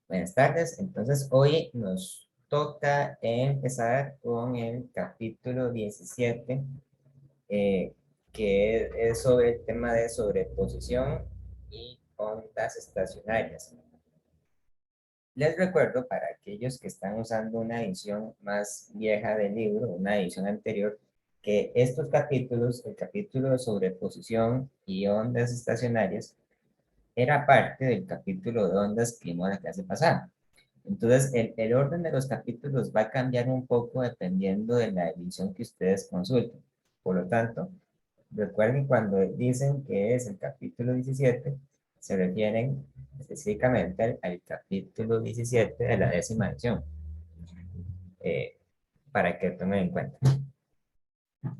Buenas tardes. Entonces, hoy nos toca empezar con el capítulo 17, eh, que es sobre el tema de sobreposición y ondas estacionarias. Les recuerdo para aquellos que están usando una edición más vieja del libro, una edición anterior, que estos capítulos, el capítulo de sobreposición y ondas estacionarias, era parte del capítulo de ondas que vimos en la clase pasada. Entonces, el orden de los capítulos va a cambiar un poco dependiendo de la edición que ustedes consulten. Por lo tanto, recuerden cuando dicen que es el capítulo 17, se refieren específicamente al capítulo 17 de la 10ª edición, eh, para que tomen en cuenta.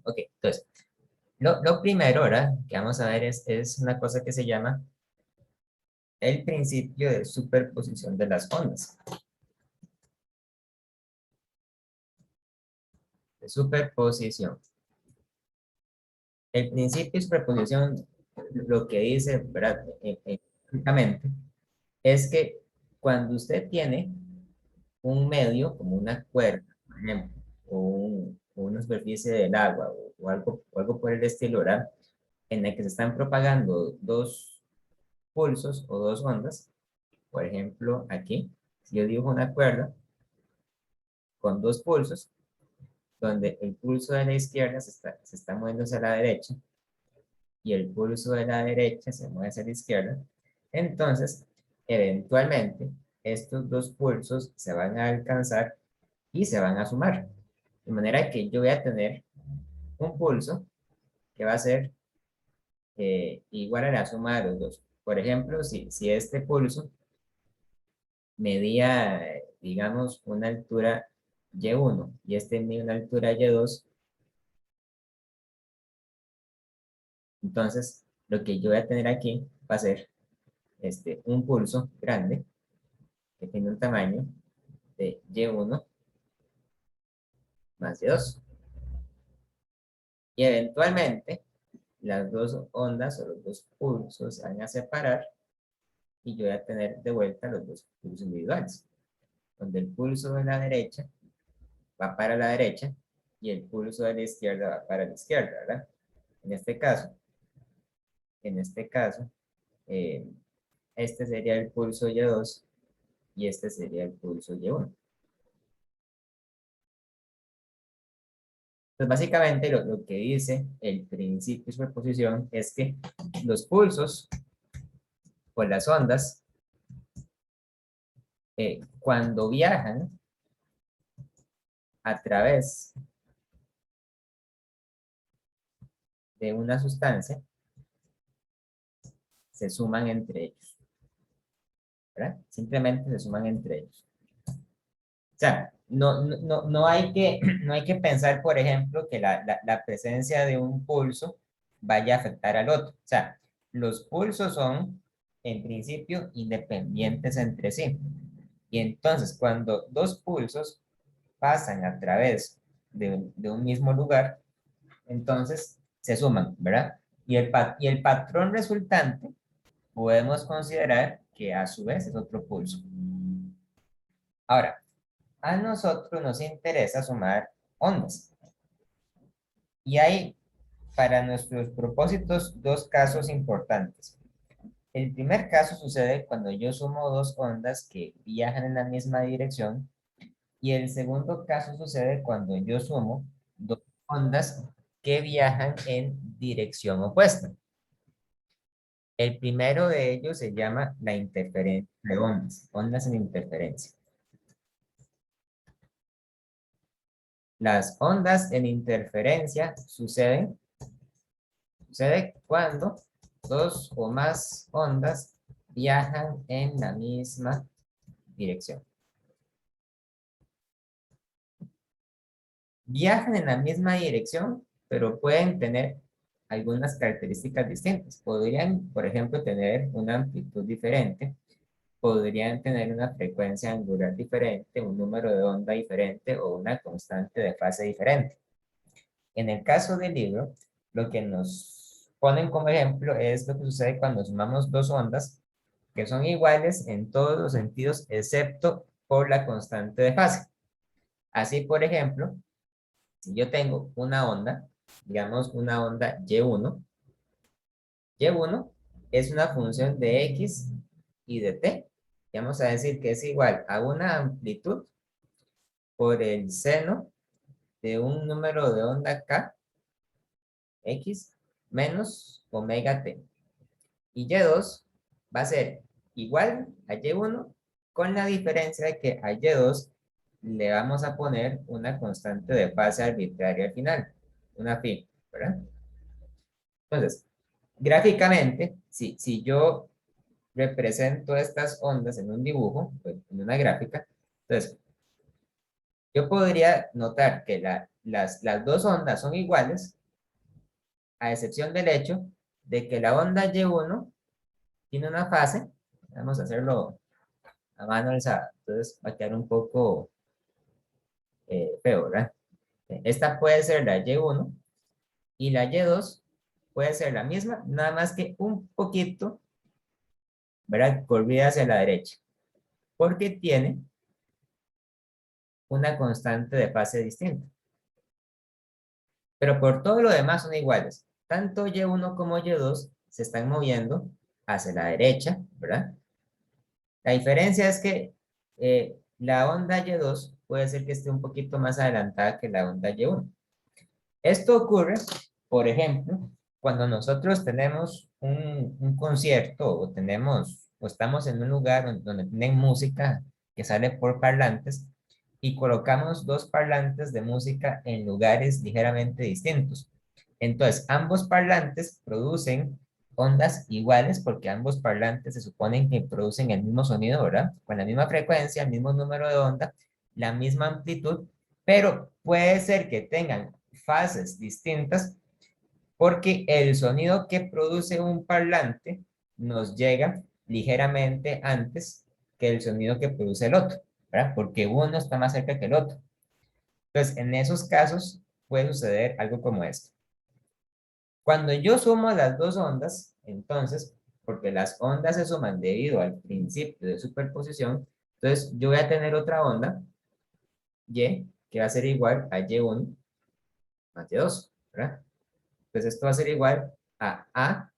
Ok, entonces, lo primero ahora que vamos a ver es una cosa que se llama el principio de superposición de las ondas. De superposición. El principio de superposición, lo que dice, ¿verdad? Básicamente, es que cuando usted tiene un medio, como una cuerda, por ejemplo, o una superficie del agua, o algo por el estilo, ¿verdad? En el que se están propagando dos pulsos o dos ondas, por ejemplo, aquí, si yo dibujo una cuerda con dos pulsos, donde el pulso de la izquierda se está moviendo hacia la derecha, y el pulso de la derecha se mueve hacia la izquierda, entonces, eventualmente, estos dos pulsos se van a alcanzar y se van a sumar. De manera que yo voy a tener un pulso que va a ser igual a la suma de los dos. Por ejemplo, si este pulso medía, digamos, una altura Y1 y este mide una altura Y2, entonces lo que yo voy a tener aquí va a ser un pulso grande que tiene un tamaño de Y1 más Y2. Y eventualmente las dos ondas o los dos pulsos se van a separar y yo voy a tener de vuelta los dos pulsos individuales, donde el pulso de la derecha va para la derecha y el pulso de la izquierda va para la izquierda, ¿verdad? En este caso, en este caso, eh, este sería el pulso Y2 y este sería el pulso Y1. Pues básicamente lo que dice el principio de superposición es que los pulsos o las ondas, cuando viajan a través de una sustancia, se suman entre ellos, ¿verdad? Simplemente se suman entre ellos. O sea, no hay que, no hay que pensar, por ejemplo, que la presencia de un pulso vaya a afectar al otro. O sea, los pulsos son, en principio, independientes entre sí. Y entonces, cuando dos pulsos pasan a través de un mismo lugar, entonces se suman, ¿verdad? Y el patrón resultante podemos considerar que a su vez es otro pulso. Ahora, a nosotros nos interesa sumar ondas. Y hay, para nuestros propósitos, dos casos importantes. El primer caso sucede cuando yo sumo dos ondas que viajan en la misma dirección. Y el segundo caso sucede cuando yo sumo dos ondas que viajan en dirección opuesta. El primero de ellos se llama la interferencia de ondas, ondas en interferencia. Las ondas en interferencia sucede cuando dos o más ondas viajan en la misma dirección. Viajan en la misma dirección, pero pueden tener algunas características distintas. Podrían, por ejemplo, tener una amplitud diferente, podrían tener una frecuencia angular diferente, un número de onda diferente o una constante de fase diferente. En el caso del libro, lo que nos ponen como ejemplo es lo que sucede cuando sumamos dos ondas que son iguales en todos los sentidos excepto por la constante de fase. Así, por ejemplo, si yo tengo una onda, digamos una onda Y1, Y1 es una función de X y de T. Y vamos a decir que es igual a una amplitud por el seno de un número de onda K, X, menos omega T. Y Y2 va a ser igual a Y1 con la diferencia de que a Y2 le vamos a poner una constante de fase arbitraria al final, una phi, ¿verdad? Entonces, gráficamente, si yo represento estas ondas en un dibujo, pues, en una gráfica, entonces, yo podría notar que las dos ondas son iguales, a excepción del hecho de que la onda Y1 tiene una fase, vamos a hacerlo a mano alzada, entonces va a quedar un poco feo, ¿verdad? Esta puede ser la Y1 y la Y2 puede ser la misma, nada más que un poquito, ¿verdad? Corrida hacia la derecha, porque tiene una constante de fase distinta. Pero por todo lo demás son iguales. Tanto Y1 como Y2 se están moviendo hacia la derecha, ¿verdad? La diferencia es que la onda Y2 puede ser que esté un poquito más adelantada que la onda Y1. Esto ocurre, por ejemplo, cuando nosotros tenemos un concierto o estamos en un lugar donde tienen música que sale por parlantes y colocamos dos parlantes de música en lugares ligeramente distintos. Entonces, ambos parlantes producen ondas iguales porque ambos parlantes se suponen que producen el mismo sonido, ¿verdad? Con la misma frecuencia, el mismo número de onda, la misma amplitud, pero puede ser que tengan fases distintas porque el sonido que produce un parlante nos llega ligeramente antes que el sonido que produce el otro, ¿verdad? Porque uno está más cerca que el otro. Entonces, en esos casos puede suceder algo como esto. Cuando yo sumo las dos ondas, entonces, porque las ondas se suman debido al principio de superposición, entonces yo voy a tener otra onda, Y, que va a ser igual a Y1 más Y2, ¿verdad? Entonces esto va a ser igual a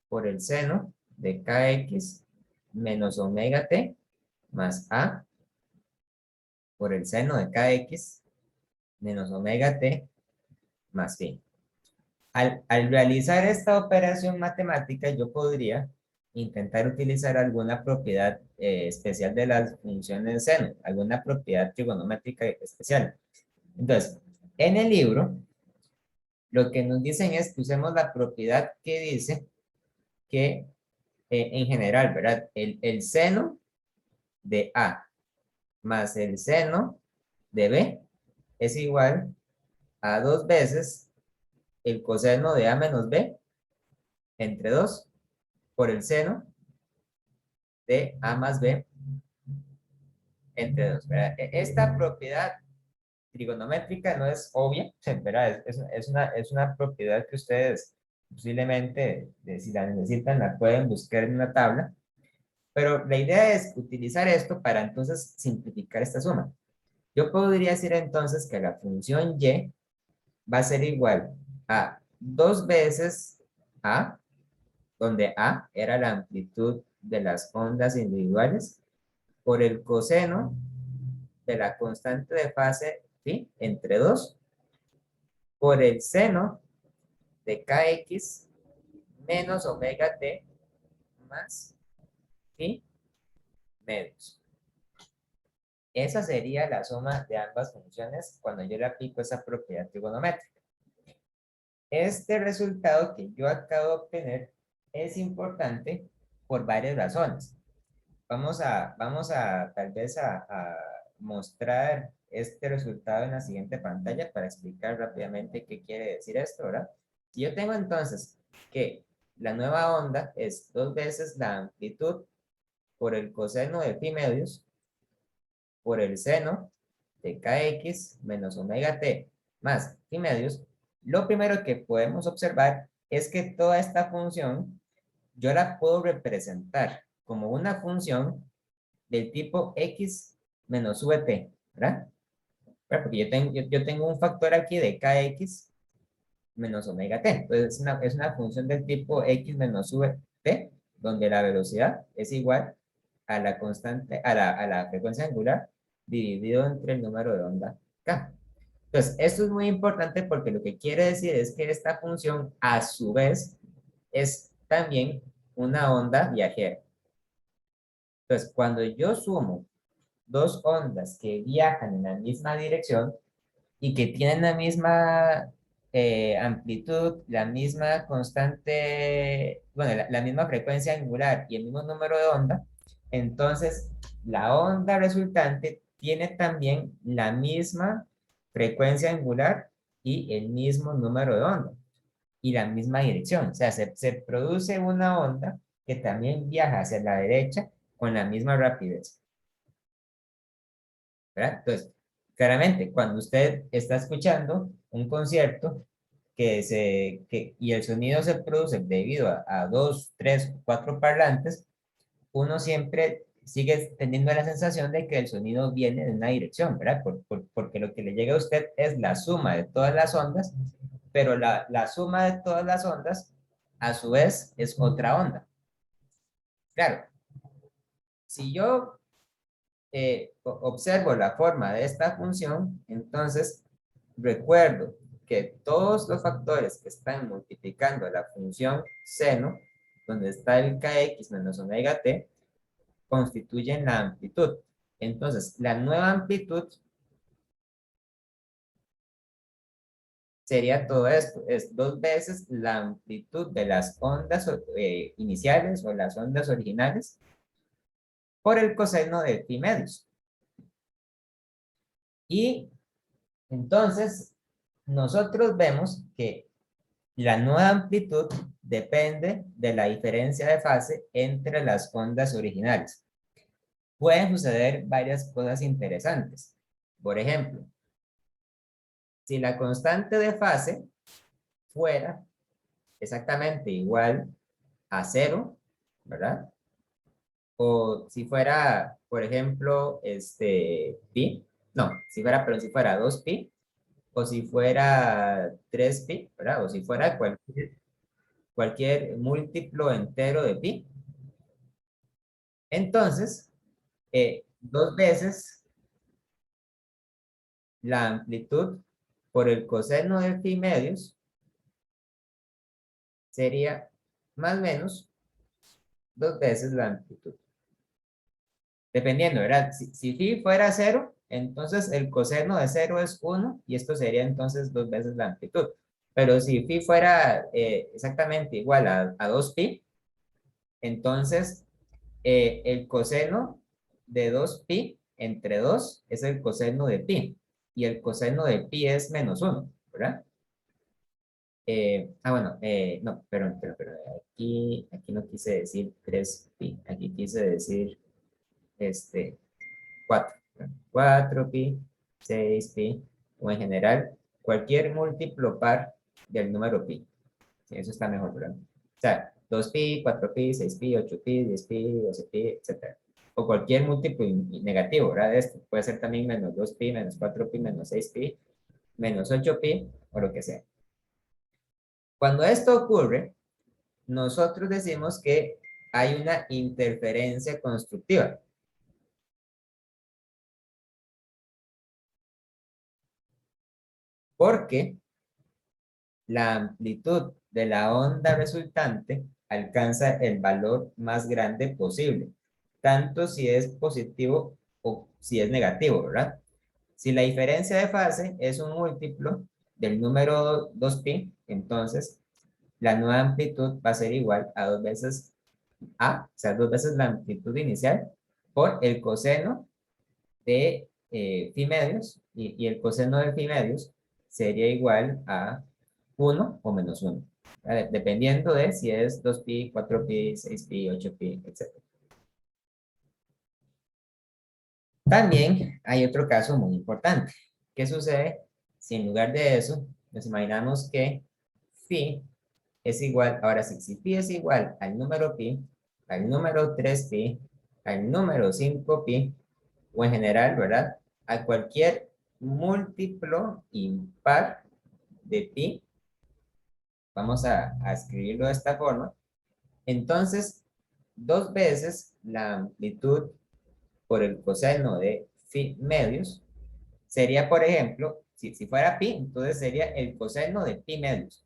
por el seno de kx menos omega t más a por el seno de kx menos omega t más phi. Al realizar esta operación matemática, yo podría intentar utilizar alguna propiedad especial de las funciones seno, alguna propiedad trigonométrica especial. Entonces, en el libro, lo que nos dicen es que usemos la propiedad que dice que en general, ¿verdad? El seno de A más el seno de B es igual a 2 veces el coseno de A menos B entre 2 por el seno de A más B entre 2, ¿verdad? Esta propiedad trigonométrica no es obvia, ¿verdad? Es una propiedad que ustedes posiblemente, si la necesitan, la pueden buscar en una tabla, pero la idea es utilizar esto para entonces simplificar esta suma. Yo podría decir entonces que la función y va a ser igual a 2 veces a, donde a era la amplitud de las ondas individuales, por el coseno de la constante de fase phi entre 2, por el seno de kx menos omega t más phi medios. Esa sería la suma de ambas funciones cuando yo le aplico esa propiedad trigonométrica. Este resultado que yo acabo de obtener es importante por varias razones. Vamos a tal vez a mostrar este resultado en la siguiente pantalla para explicar rápidamente qué quiere decir esto, ¿verdad? Si yo tengo entonces que la nueva onda es 2 veces la amplitud por el coseno de phi medios por el seno de kx menos omega t más phi medios, lo primero que podemos observar es que toda esta función yo la puedo representar como una función del tipo x menos vt, ¿verdad? Porque yo tengo un factor aquí de kx menos omega t. Entonces es una función del tipo x menos vt, donde la velocidad es igual a la constante, a la frecuencia angular dividido entre el número de onda k. Entonces, esto es muy importante porque lo que quiere decir es que esta función, a su vez, es también una onda viajera. Entonces, cuando yo sumo dos ondas que viajan en la misma dirección y que tienen la misma amplitud, la misma constante, bueno, la misma frecuencia angular y el mismo número de onda, entonces la onda resultante tiene también la misma frecuencia angular y el mismo número de onda y la misma dirección. O sea, se produce una onda que también viaja hacia la derecha con la misma rapidez, ¿verdad? Entonces, claramente, cuando usted está escuchando un concierto y el sonido se produce debido a dos, tres, cuatro parlantes, uno siempre sigue teniendo la sensación de que el sonido viene de una dirección, ¿verdad? Porque lo que le llega a usted es la suma de todas las ondas, pero la suma de todas las ondas, a su vez, es otra onda. Claro, si yo observo la forma de esta función, entonces recuerdo que todos los factores que están multiplicando la función seno, donde está el kx menos omega t, constituyen la amplitud. Entonces, la nueva amplitud sería todo esto, es dos veces la amplitud de las ondas iniciales o las ondas originales por el coseno de phi medios. Y entonces, nosotros vemos que la nueva amplitud depende de la diferencia de fase entre las ondas originales. Pueden suceder varias cosas interesantes. Por ejemplo, si la constante de fase fuera exactamente igual a 0, ¿verdad? O si fuera, por ejemplo, pi, no, pero si fuera 2pi, o si fuera 3pi, ¿verdad? O si fuera cualquier múltiplo entero de pi. Entonces, dos veces la amplitud por el coseno de phi medios sería más o menos dos veces la amplitud. Dependiendo, ¿verdad? Si phi fuera 0, entonces el coseno de 0 es 1 y esto sería entonces dos veces la amplitud. Pero si phi fuera exactamente igual a 2pi, entonces el coseno de 2pi entre 2 es el coseno de pi. Y el coseno de pi es menos 1, ¿verdad? Bueno, no, perdón. Aquí no quise decir 3pi. Aquí quise decir 4. 4pi, 6pi, o en general, cualquier múltiplo par del número pi. Sí, eso está mejor, ¿verdad? O sea, 2pi, 4pi, 6pi, 8pi, 10pi, 12pi, etc. O cualquier múltiplo negativo, ¿verdad? Esto puede ser también menos 2pi, menos 4pi, menos 6pi, menos 8pi, o lo que sea. Cuando esto ocurre, nosotros decimos que hay una interferencia constructiva. Porque la amplitud de la onda resultante alcanza el valor más grande posible, tanto si es positivo o si es negativo, ¿verdad? Si la diferencia de fase es un múltiplo del número 2pi, entonces la nueva amplitud va a ser igual a dos veces A, o sea, dos veces la amplitud inicial por el coseno de phi medios, y el coseno de phi medios sería igual a 1 o menos 1, ¿vale? Dependiendo de si es 2pi, 4pi, 6pi, 8pi, etc. También hay otro caso muy importante. ¿Qué sucede si en lugar de eso nos imaginamos que phi es igual, ahora sí, si phi es igual al número pi, al número 3pi, al número 5pi, o en general, ¿verdad? A cualquier múltiplo impar de pi, vamos a escribirlo de esta forma. Entonces, dos veces la amplitud por el coseno de phi medios sería, por ejemplo, si fuera pi, entonces sería el coseno de pi medios.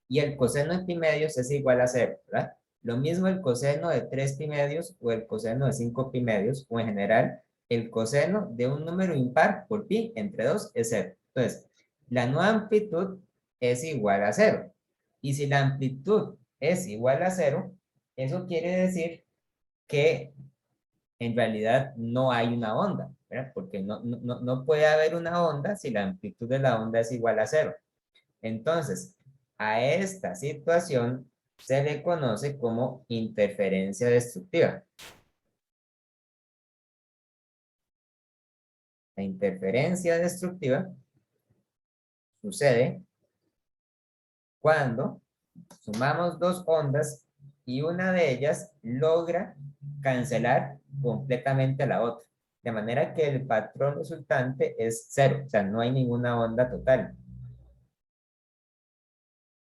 Y el coseno de pi medios es igual a 0, ¿verdad? Lo mismo el coseno de 3 pi medios o el coseno de 5 pi medios, o en general, el coseno de un número impar por pi entre 2 es 0. Entonces, la nueva amplitud es igual a 0. Y si la amplitud es igual a 0, eso quiere decir que en realidad no hay una onda, ¿verdad? Porque no puede haber una onda si la amplitud de la onda es igual a 0. Entonces, a esta situación se le conoce como interferencia destructiva. La interferencia destructiva sucede cuando sumamos dos ondas y una de ellas logra cancelar completamente a la otra. De manera que el patrón resultante es 0, o sea, no hay ninguna onda total.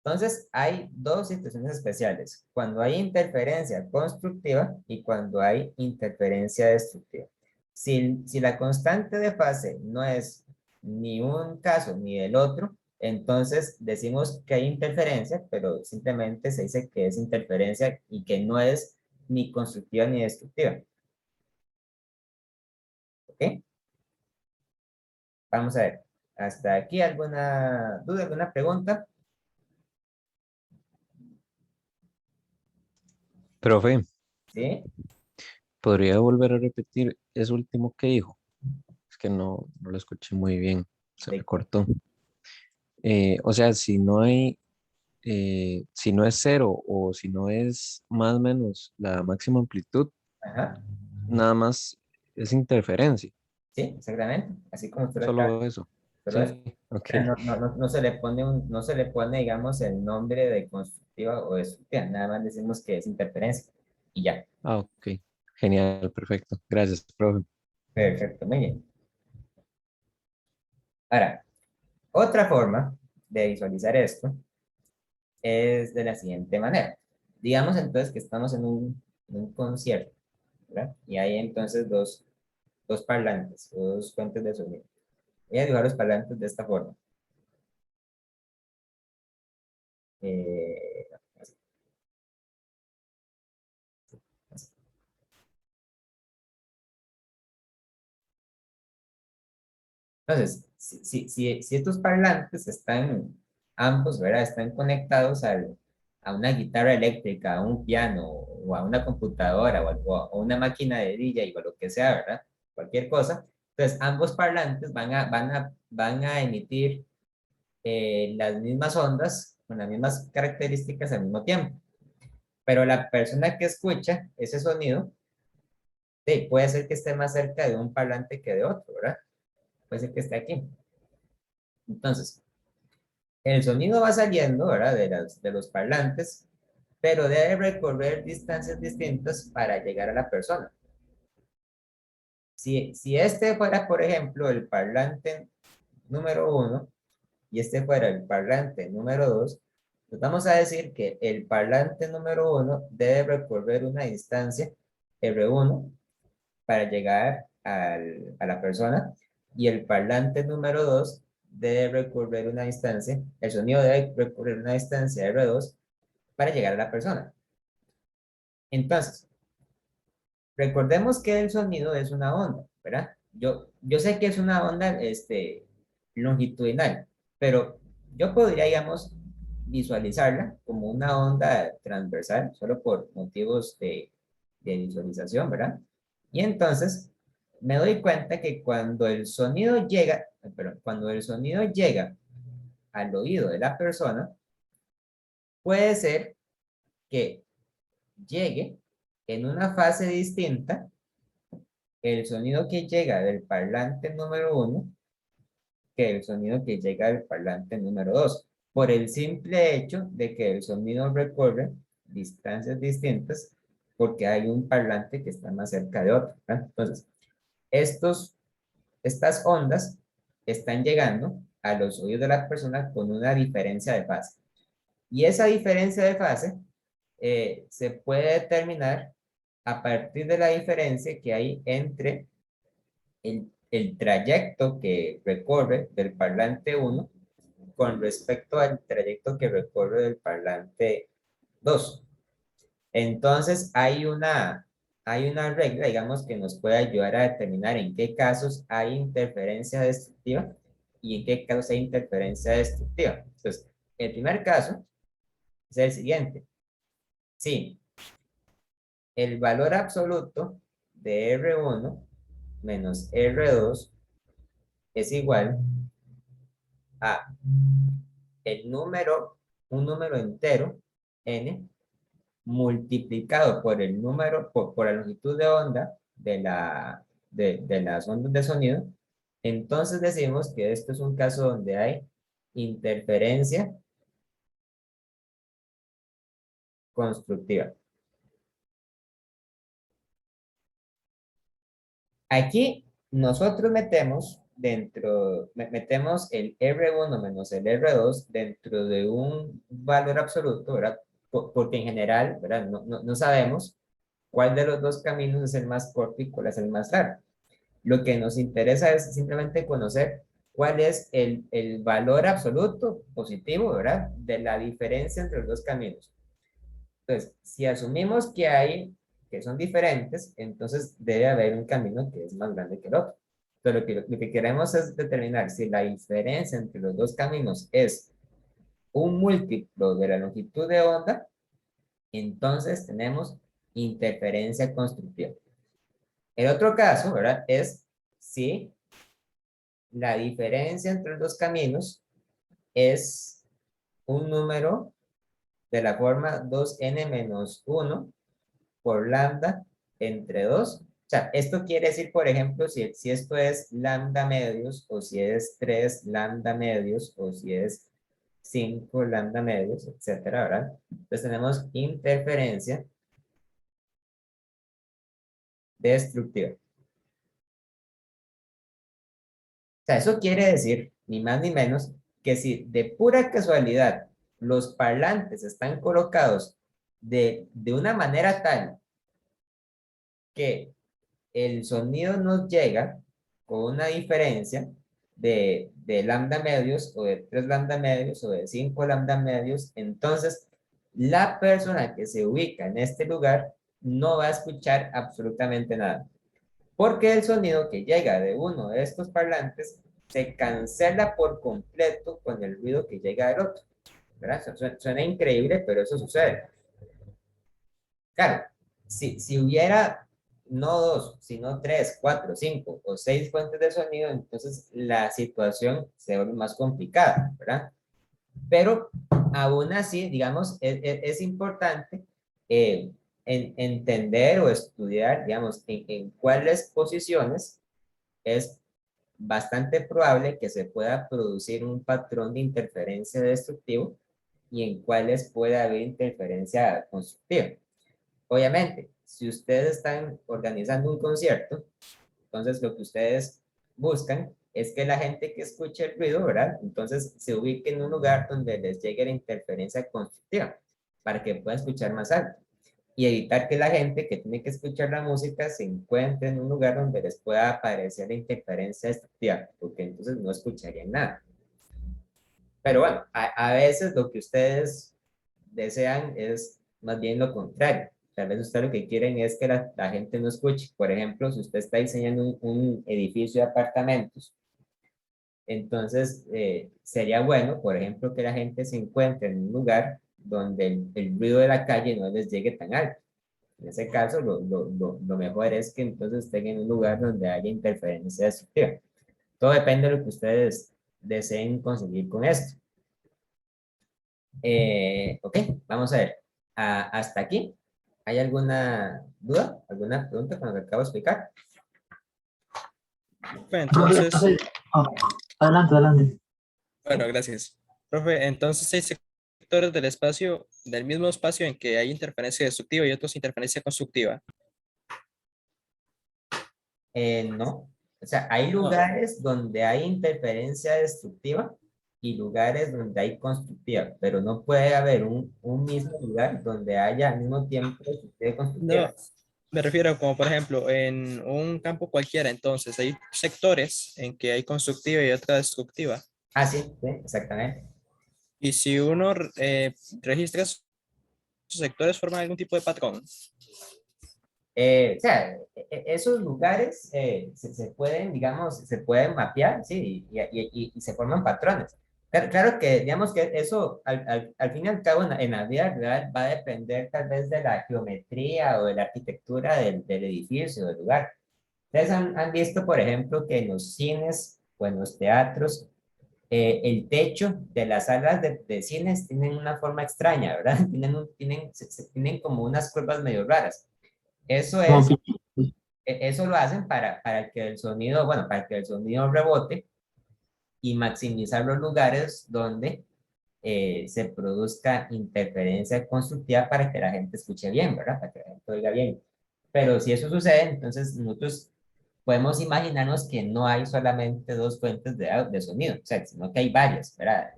Entonces, hay dos situaciones especiales, cuando hay interferencia constructiva y cuando hay interferencia destructiva. Si la constante de fase no es ni un caso ni el otro, entonces decimos que hay interferencia, pero simplemente se dice que es interferencia y que no es ni constructiva ni destructiva. ¿Ok? Vamos a ver. ¿Hasta aquí alguna duda, alguna pregunta? Profe, ¿Sí? ¿podría volver a repetir eso último que dijo? Es que no lo escuché muy bien, se me ¿De qué? cortó. O sea, si no es cero o si no es más o menos la máxima amplitud, Ajá. nada más es interferencia, Sí, exactamente. Así como usted lo acaba. solo eso. Solo eso. Sí, ok. O sea, no se le pone no se le pone, digamos, el nombre de constructiva o destructiva. Nada más decimos que es interferencia. Y ya. Ah, ok. Genial, perfecto. Gracias, profe. Perfecto, muy bien. Ahora, otra forma de visualizar esto es de la siguiente manera. Digamos entonces que estamos en un concierto, ¿verdad? Y hay entonces dos parlantes, dos fuentes de sonido. Voy a dibujar los parlantes de esta forma. Eh, Entonces, si estos parlantes están ambos, ¿verdad? Están conectados a una guitarra eléctrica, a un piano, o a una computadora, o a una máquina de DJ, o a lo que sea, ¿verdad? Cualquier cosa. Entonces, ambos parlantes van a emitir las mismas ondas, con las mismas características al mismo tiempo. Pero la persona que escucha ese sonido, sí, puede ser que esté más cerca de un parlante que de otro, ¿verdad? Puede ser que esté aquí. Entonces, el sonido va saliendo, ¿verdad? De los parlantes, pero debe recorrer distancias distintas para llegar a la persona. Si este fuera, por ejemplo, el parlante número 1 y este fuera el parlante número 2, pues vamos a decir que el parlante número 1 debe recorrer una distancia R1 para llegar a la persona y el parlante número 2 debe recorrer una distancia, el sonido debe recorrer una distancia R2 para llegar a la persona. Entonces, recordemos que el sonido es una onda, ¿verdad? Yo sé que es una onda longitudinal, pero yo podría, digamos, visualizarla como una onda transversal, solo por motivos de visualización, ¿verdad? Y entonces me doy cuenta que cuando el sonido llega, perdón, cuando el sonido llega al oído de la persona, puede ser que llegue en una fase distinta el sonido que llega del parlante número 1 que el sonido que llega del parlante número 2 por el simple hecho de que el sonido recorre distancias distintas porque hay un parlante que está más cerca de otro, ¿verdad? Entonces, estas ondas están llegando a los oídos de las personas con una diferencia de fase. Y esa diferencia de fase se puede determinar a partir de la diferencia que hay entre el trayecto que recorre del parlante 1 con respecto al trayecto que recorre del parlante 2. Entonces, hay una regla, digamos, que nos puede ayudar a determinar en qué casos hay interferencia destructiva y en qué casos hay interferencia destructiva. Entonces, el primer caso es el siguiente. Sí, el valor absoluto de R1 menos R2 es igual a un número entero, n, multiplicado por el número, por la longitud de onda de las ondas de sonido. Entonces decimos que esto es un caso donde hay interferencia constructiva. Aquí nosotros metemos el R1 menos el R2 dentro de un valor absoluto, ¿verdad? Porque en general, ¿verdad? No sabemos cuál de los dos caminos es el más corto y cuál es el más largo. Lo que nos interesa es simplemente conocer cuál es el valor absoluto positivo, ¿verdad? De la diferencia entre los dos caminos. Entonces, si asumimos que son diferentes, entonces debe haber un camino que es más grande que el otro. Pero lo que queremos es determinar si la diferencia entre los dos caminos es un múltiplo de la longitud de onda, entonces tenemos interferencia constructiva. El otro caso, ¿verdad? Es si la diferencia entre los dos caminos es un número de la forma 2n menos 1 por lambda entre 2. O sea, esto quiere decir, por ejemplo, si esto es lambda medios, o si es 3 lambda medios, o si es 5 lambda medios, etcétera, ¿verdad? Entonces tenemos interferencia destructiva. O sea, eso quiere decir, ni más ni menos, que si de pura casualidad los parlantes están colocados de una manera tal que el sonido nos llega con una diferencia de lambda medios o de 3 lambda medios o de 5 lambda medios, entonces la persona que se ubica en este lugar no va a escuchar absolutamente nada. Porque el sonido que llega de uno de estos parlantes se cancela por completo con el ruido que llega del otro. ¿Verdad? Suena increíble, pero eso sucede. Claro, si hubiera no dos, sino tres, cuatro, cinco o seis fuentes de sonido, entonces la situación se vuelve más complicada, ¿verdad? Pero aún así, digamos, es importante entender o estudiar, digamos, en cuáles posiciones es bastante probable que se pueda producir un patrón de interferencia destructivo y en cuáles puede haber interferencia constructiva. Obviamente, si ustedes están organizando un concierto, entonces lo que ustedes buscan es que la gente que escuche el ruido, ¿verdad? Entonces se ubique en un lugar donde les llegue la interferencia constructiva para que puedan escuchar más alto y evitar que la gente que tiene que escuchar la música se encuentre en un lugar donde les pueda aparecer la interferencia destructiva, porque entonces no escucharían nada. Pero bueno, a veces lo que ustedes desean es más bien lo contrario. Tal vez ustedes lo que quieren es que la gente no escuche. Por ejemplo, si usted está diseñando un edificio de apartamentos, entonces sería bueno, por ejemplo, que la gente se encuentre en un lugar donde el ruido de la calle no les llegue tan alto. En ese caso, lo mejor es que entonces estén en un lugar donde haya interferencia destructiva. Todo depende de lo que ustedes deseen conseguir con esto. Ok, vamos a ver. Hasta aquí. ¿Hay alguna duda? ¿Alguna pregunta con lo que acabo de explicar? Entonces, Adelante, adelante. bueno, gracias. Profe, entonces se sectores del espacio, del mismo espacio en que hay interferencia destructiva y otros interferencia constructiva. No. O sea, hay No. lugares donde hay interferencia destructiva y lugares donde hay constructiva, pero no puede haber un mismo lugar donde haya al mismo tiempo destructiva y constructiva. No, me refiero como por ejemplo en un campo cualquiera, entonces hay sectores en que hay constructiva y otra destructiva. Ah, sí, sí, exactamente. Y si uno registra esos sectores, forman algún tipo de patrón. O sea, esos lugares se pueden, digamos, se pueden mapear, sí, y se forman patrones. Claro, claro que, digamos que eso, al fin y al cabo, en la vida real va a depender tal vez de la geometría o de la arquitectura del edificio, del lugar. Ustedes han visto, por ejemplo, que en los cines o en los teatros, el techo de las salas de cines tienen una forma extraña, ¿verdad? Tienen como unas curvas medio raras. Eso Como es, que- eso lo hacen para que el sonido, bueno, para que el sonido rebote y maximizar los lugares donde se produzca interferencia constructiva para que la gente escuche bien, ¿verdad? Para que la gente oiga bien. Pero si eso sucede, entonces nosotros podemos imaginarnos que no hay solamente dos fuentes de sonido, o sea, sino que hay varias, ¿verdad?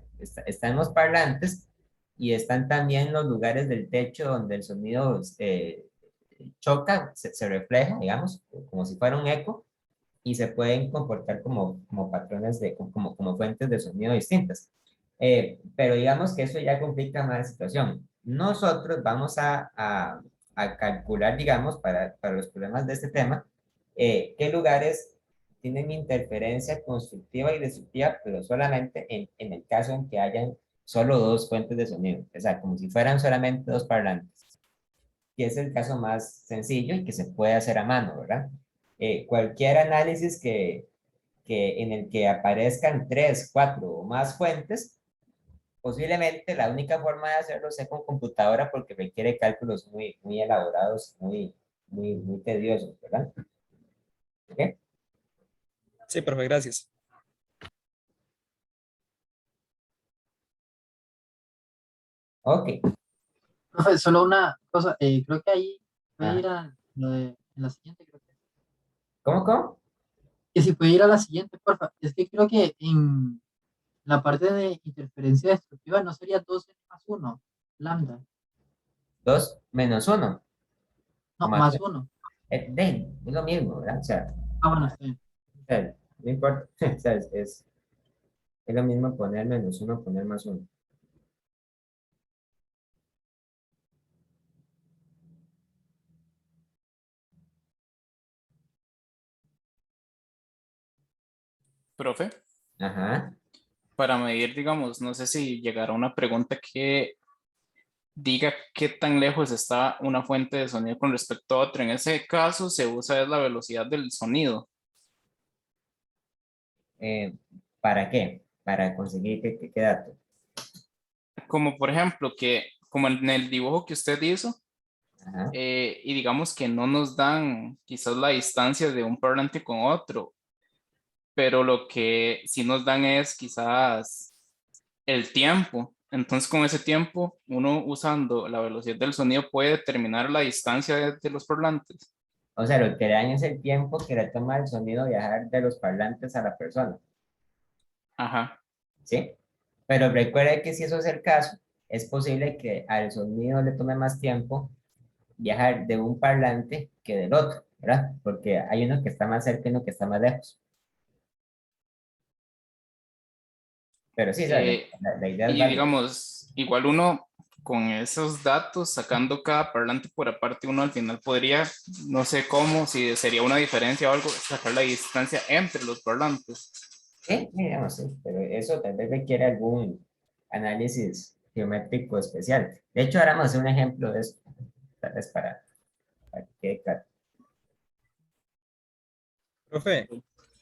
Están los parlantes y están también los lugares del techo donde el sonido choca, se refleja, digamos, como si fuera un eco, y se pueden comportar como patrones como fuentes de sonido distintas. Pero digamos que eso ya complica más la situación. Nosotros vamos a calcular, digamos, para los problemas de este tema, qué lugares tienen interferencia constructiva y destructiva, pero solamente en el caso en que hayan solo dos fuentes de sonido, o sea, como si fueran solamente dos parlantes, que es el caso más sencillo y que se puede hacer a mano, ¿verdad? Cualquier análisis en el que aparezcan tres, cuatro o más fuentes, posiblemente la única forma de hacerlo sea con computadora porque requiere cálculos muy elaborados, muy tediosos, ¿verdad? ¿Ok? Sí, profe, gracias. Ok. Profe, solo una cosa, creo que ahí puede Ah, ir a en la siguiente, creo ¿cómo? que si puede ir a la siguiente, porfa. Es que creo que en la parte de interferencia destructiva no sería 2n más uno lambda, Dos menos uno, o no, más más uno. uno. Es lo mismo, ¿verdad? Ah, bueno, está bien. O sea, no importa, o sea, es lo mismo poner menos uno, poner más uno. Profe, Ajá. para medir, digamos, no sé si llegará una pregunta que diga qué tan lejos está una fuente de sonido con respecto a otra. En ese caso se usa es la velocidad del sonido. Eh, ¿Para qué? Para conseguir qué dato. Como por ejemplo, como en el dibujo que usted hizo, Ajá. y digamos que no nos dan quizás la distancia de un parlante con otro, pero lo que sí nos dan es quizás el tiempo. Entonces, con ese tiempo, uno usando la velocidad del sonido puede determinar la distancia de los parlantes. O sea, lo que le daña es el tiempo que le toma el sonido viajar de los parlantes a la persona, Ajá. ¿sí? Pero recuerde que si eso es el caso, es posible que al sonido le tome más tiempo viajar de un parlante que del otro, ¿verdad? Porque hay uno que está más cerca y uno que está más lejos. Pero sí, o sea, Eh, la idea es y válida. digamos, igual uno con esos datos, sacando cada parlante por aparte, uno al final podría, no sé cómo, si sería una diferencia o algo, sacar la distancia entre los parlantes. Sí, digamos, sí, pero eso tal vez requiere algún análisis geométrico especial. De hecho, ahora vamos a hacer un ejemplo de eso, tal vez para que quede claro. Profe,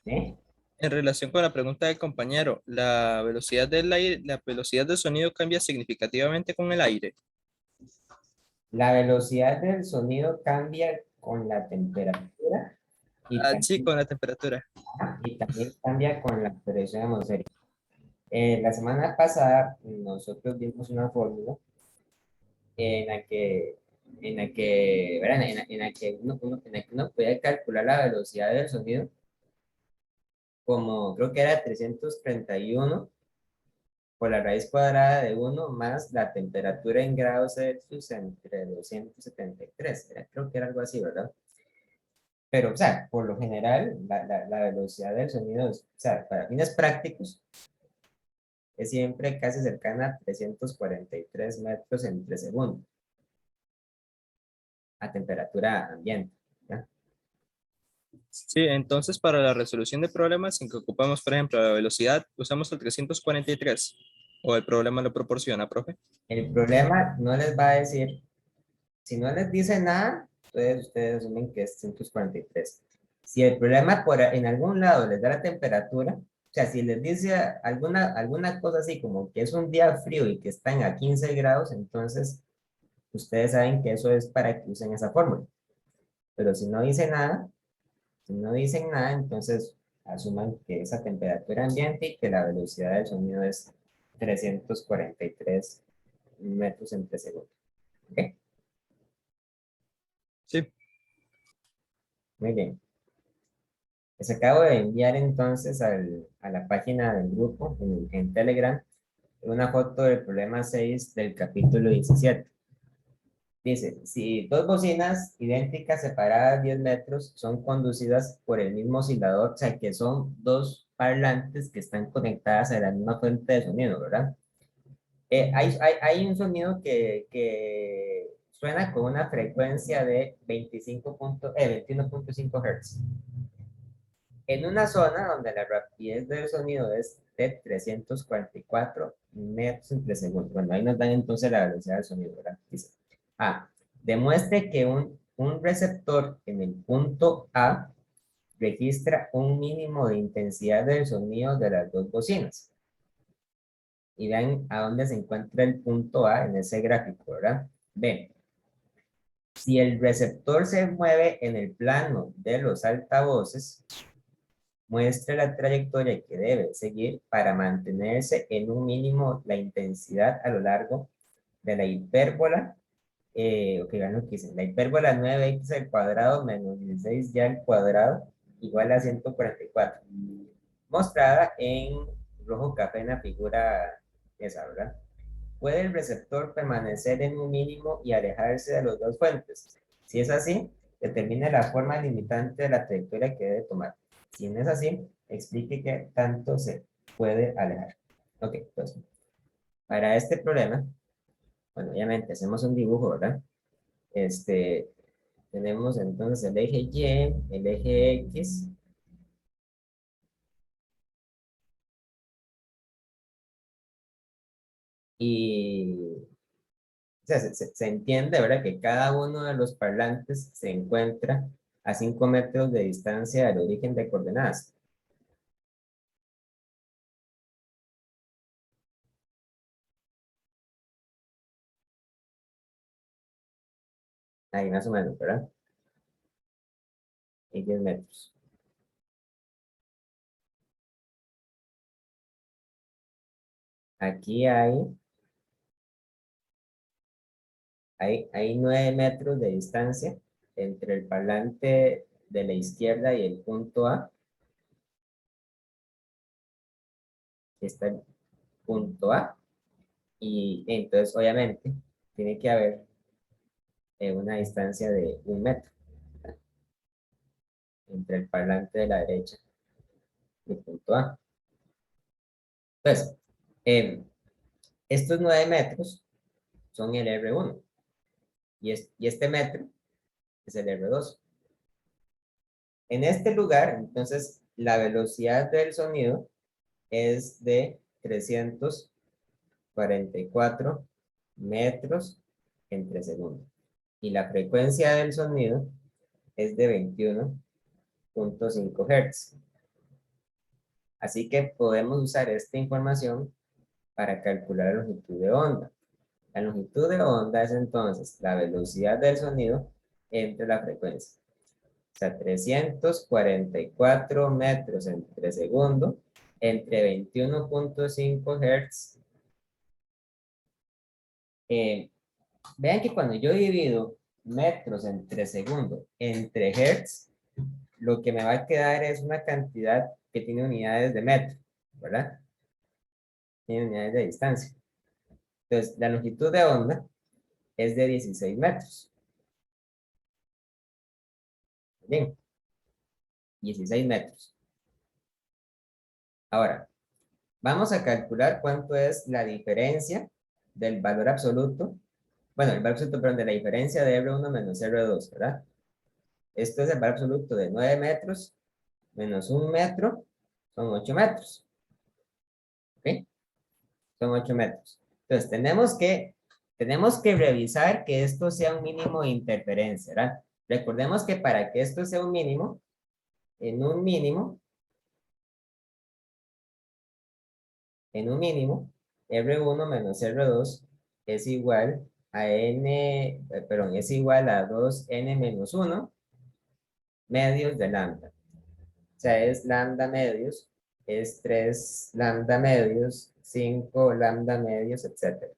¿Sí? en relación con la pregunta del compañero, ¿la velocidad del aire, la velocidad del sonido cambia significativamente con el aire? La velocidad del sonido cambia con la temperatura y Ah, sí, también, con la temperatura. y también cambia con la presión atmosférica. La semana pasada nosotros vimos una fórmula en la que, ¿verdad? En la que uno podía calcular la velocidad del sonido como creo que era 331 por la raíz cuadrada de 1 más la temperatura en grados Celsius entre 273. Creo que era algo así, ¿verdad? Pero, o sea, por lo general, la velocidad del sonido, o sea, para fines prácticos, es siempre casi cercana a 343 metros entre segundo, a temperatura ambiente. ¿Ya? Sí, entonces para la resolución de problemas en que ocupamos, por ejemplo, la velocidad, usamos el 343 o el problema lo proporciona, profe. El problema no les va a decir, si no les dice nada, entonces ustedes asumen que es 343. Si el problema en algún lado les da la temperatura, o sea, si les dice alguna cosa así como que es un día frío y que están a 15 grados, entonces ustedes saben que eso es para que usen esa fórmula. Pero si no dice nada, si no dicen nada, entonces asuman que esa temperatura ambiente y que la velocidad del sonido es 343 metros entre segundo. ¿Ok? Sí, Muy bien. Les acabo de enviar entonces a la página del grupo en Telegram una foto del problema 6 del capítulo 17. Dice, si dos bocinas idénticas separadas 10 metros son conducidas por el mismo oscilador, o sea que son dos parlantes que están conectadas a la misma fuente de sonido, ¿verdad? Hay un sonido que suena con una frecuencia de 21.5 Hz. En una zona donde la rapidez del sonido es de 344 metros entre segundo. Bueno, ahí nos dan entonces la velocidad del sonido, ¿verdad? Dice, demuestre que un receptor en el punto A registra un mínimo de intensidad del sonido de las dos bocinas. Y vean a dónde se encuentra el punto A en ese gráfico, ¿verdad? Ven, si el receptor se mueve en el plano de los altavoces, muestra la trayectoria que debe seguir para mantenerse en un mínimo la intensidad a lo largo de la hipérbola. Ok, vean lo que dice. La hipérbola 9x al cuadrado menos 16y al cuadrado igual a 144. Mostrada en rojo café en la figura esa, ¿verdad? ¿Puede el receptor permanecer en un mínimo y alejarse de las dos fuentes? Si es así, determine la forma limitante de la trayectoria que debe tomar. Si no es así, explique qué tanto se puede alejar. Ok, pues para este problema, bueno, obviamente hacemos un dibujo, ¿verdad? Tenemos entonces el eje Y, el eje X. Y o sea, se entiende, ¿verdad? Que cada uno de los parlantes se encuentra a 5 metros de distancia del origen de coordenadas. Ahí más o menos, ¿verdad? Y 10 metros. Aquí hay 9 metros de distancia entre el parlante de la izquierda y el punto A. Aquí está el punto A. Y entonces, obviamente, tiene que haber una distancia de 1 metro entre el parlante de la derecha y el punto A. Entonces, estos 9 metros son el R1 y este metro es el R2. En este lugar, entonces, la velocidad del sonido es de 344 metros entre segundo. Y la frecuencia del sonido es de 21.5 Hz. Así que podemos usar esta información para calcular la longitud de onda. La longitud de onda es entonces la velocidad del sonido entre la frecuencia. O sea, 344 metros entre segundo entre 21.5 Hz. Vean que cuando yo divido metros entre segundo entre Hertz, lo que me va a quedar es una cantidad que tiene unidades de metro, ¿verdad? Tiene unidades de distancia. Entonces, la longitud de onda es de 16 metros. Bien, 16 metros. Ahora, vamos a calcular cuánto es la diferencia del valor absoluto. Bueno, el valor absoluto, perdón, de la diferencia de R1 menos R2, ¿verdad? Esto es el valor absoluto de 9 metros menos 1 metro, son 8 metros. ¿Ok? Son 8 metros. Entonces, tenemos que revisar que esto sea un mínimo de interferencia, ¿verdad? Recordemos que para que esto sea un mínimo, en un mínimo, R1 menos R2 es igual a es igual a 2n menos 1 medios de lambda. O sea, es lambda medios, es 3 lambda medios, 5 lambda medios, etc.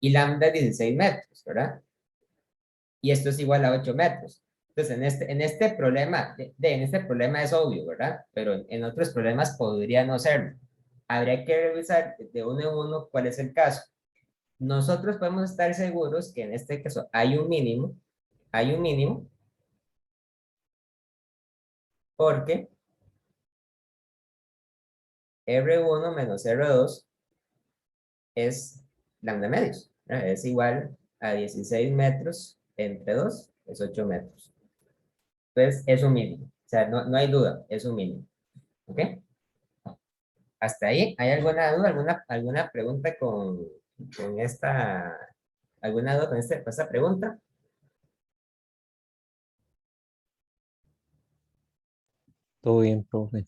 Y lambda es 16 metros, ¿verdad? Y esto es igual a 8 metros. Entonces, en este problema, en este problema es obvio, ¿verdad? Pero en otros problemas podría no serlo. Habría que revisar de uno en uno cuál es el caso. Nosotros podemos estar seguros que en este caso hay un mínimo, porque R1 menos R2 es lambda medios, ¿verdad? Es igual a 16 metros entre 2, es 8 metros. Entonces, es un mínimo. O sea, no hay duda, es un mínimo. ¿Ok? Hasta ahí, ¿hay alguna duda, alguna pregunta con esta, alguna duda con esta pregunta? Todo bien, profe.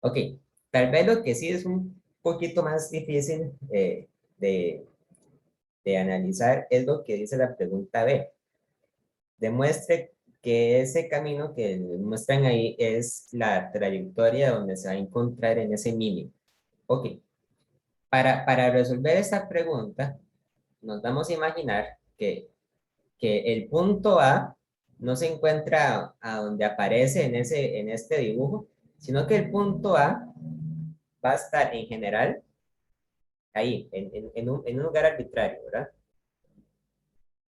Ok, tal vez lo que sí es un poquito más difícil de, de analizar es lo que dice la pregunta B. Demuestre que ese camino que muestran ahí es la trayectoria donde se va a encontrar en ese mínimo. Ok, para resolver esta pregunta, nos vamos a imaginar que el punto A no se encuentra a donde aparece en este dibujo, sino que el punto A va a estar en general ahí, en un lugar arbitrario, ¿verdad?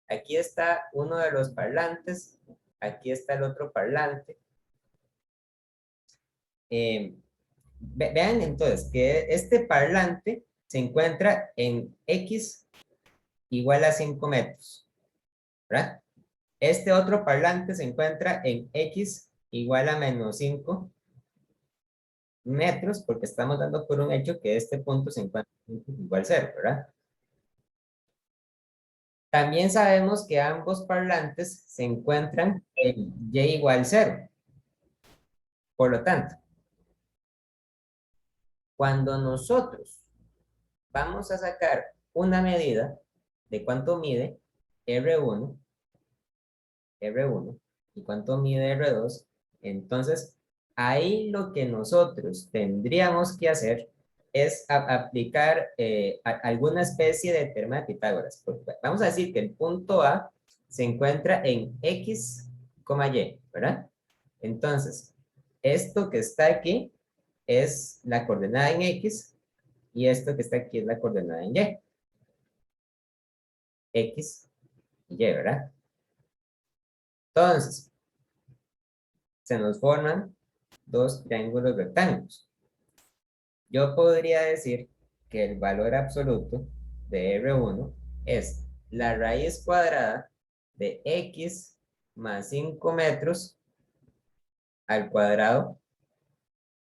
Aquí está uno de los parlantes, aquí está el otro parlante. Vean entonces que este parlante se encuentra en X igual a 5 metros, ¿verdad? Este otro parlante se encuentra en X igual a menos 5 metros, porque estamos dando por un hecho que este punto se encuentra igual a 0, ¿verdad? También sabemos que ambos parlantes se encuentran en Y igual 0. Por lo tanto, cuando nosotros vamos a sacar una medida de cuánto mide R1, y cuánto mide R2, entonces ahí lo que nosotros tendríamos que hacer es aplicar alguna especie de teorema de Pitágoras. Vamos a decir que el punto A se encuentra en X, Y, ¿verdad? Entonces, esto que está aquí es la coordenada en X y esto que está aquí es la coordenada en Y. X y Y, ¿verdad? Entonces, se nos forman dos triángulos rectángulos. Yo podría decir que el valor absoluto de R1 es la raíz cuadrada de X más 5 metros al cuadrado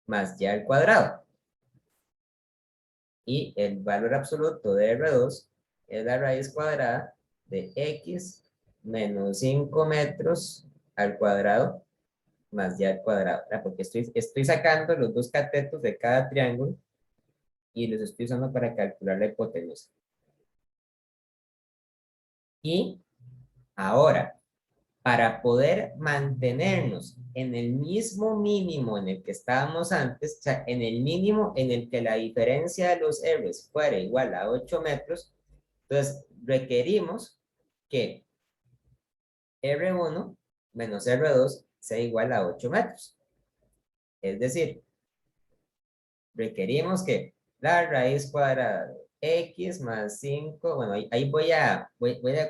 más Y al cuadrado. Y el valor absoluto de R2 es la raíz cuadrada de X menos 5 metros al cuadrado más Y al cuadrado, ¿verdad? Porque estoy sacando los dos catetos de cada triángulo y los estoy usando para calcular la hipotenusa. Y ahora, para poder mantenernos en el mismo mínimo en el que estábamos antes, o sea, en el mínimo en el que la diferencia de los R's fuera igual a 8 metros, entonces requerimos que R1 menos R2 sea igual a 8 metros. Es decir, requerimos que la raíz cuadrada de x más 5, bueno, ahí voy a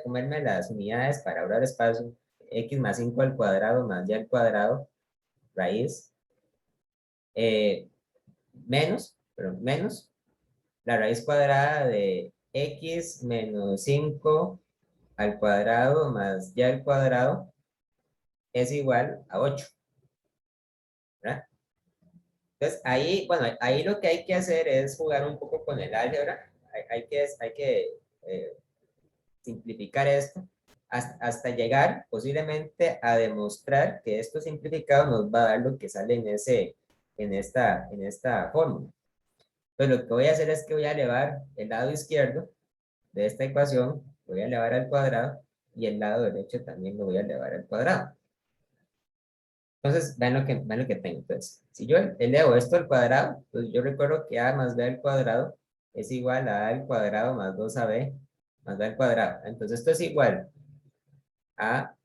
comerme las unidades para ahorrar espacio, x más 5 al cuadrado más y al cuadrado, raíz, menos la raíz cuadrada de x menos 5 al cuadrado más y al cuadrado es igual a 8, ¿verdad? Entonces, ahí, bueno, ahí lo que hay que hacer es jugar un poco con el álgebra. Hay que simplificar esto hasta llegar posiblemente a demostrar que esto simplificado nos va a dar lo que sale en esta fórmula. Entonces, lo que voy a hacer es que voy a elevar el lado izquierdo de esta ecuación, voy a elevar al cuadrado, y el lado derecho también lo voy a elevar al cuadrado. Entonces, vean lo que tengo. Entonces, si yo elevo esto al cuadrado, pues yo recuerdo que a más b al cuadrado es igual a al cuadrado más 2ab más b al cuadrado. Entonces, esto es igual a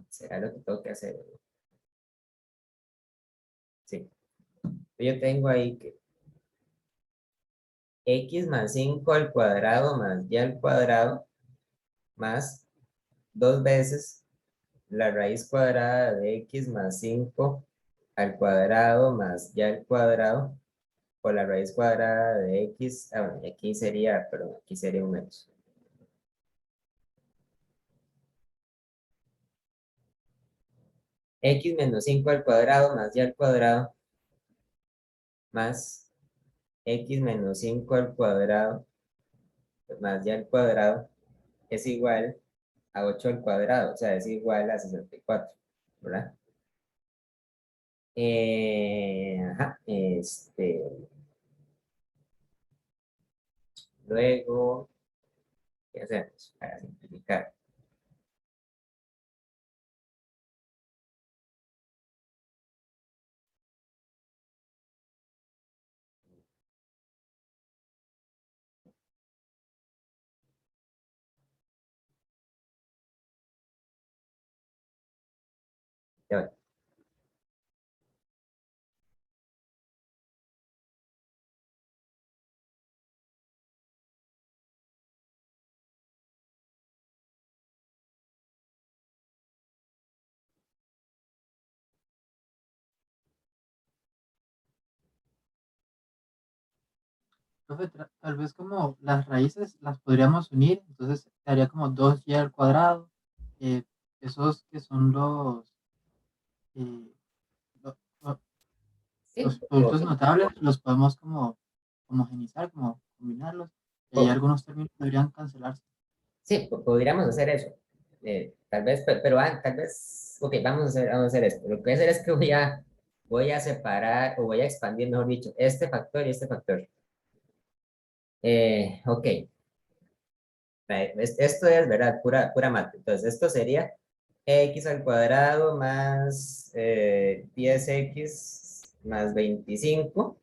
¿será lo que tengo que hacer? Sí. Yo tengo ahí que x más 5 al cuadrado más y al cuadrado más 2 veces la raíz cuadrada de x más 5 al cuadrado más y al cuadrado por la raíz cuadrada de x, bueno, y aquí sería, perdón, aquí sería un menos. X menos 5 al cuadrado más y al cuadrado más x menos 5 al cuadrado más y al cuadrado es igual a 8 al cuadrado, o sea, es igual a 64, ¿verdad? Ajá, luego, ¿qué hacemos para simplificar? Ya voy. Profe, tal vez como las raíces las podríamos unir, entonces daría como 2y al cuadrado. eh, esos que son eh, lo- lo- los Sí, productos notables los podemos como homogenizar, como combinarlos, y ahí po- algunos términos deberían cancelarse. sí, podríamos hacer eso. Tal vez, pero tal vez, ok, vamos a hacer esto. Lo que voy a hacer es que voy a separar, o voy a expandir, mejor dicho, este factor y este factor. Ok, esto es, ¿verdad? Pura mate. Entonces, esto sería x al cuadrado más 10x más 25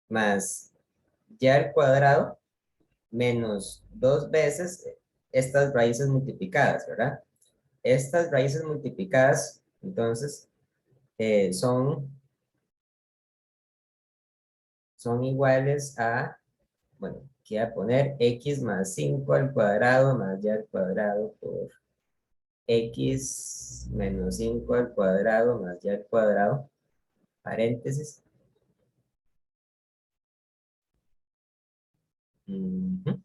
más y al cuadrado menos 2 veces estas raíces multiplicadas, ¿verdad? Estas raíces multiplicadas, entonces, son iguales a, bueno, aquí voy a poner x más 5 al cuadrado más y al cuadrado por x menos 5 al cuadrado más y al cuadrado, paréntesis. Ujú.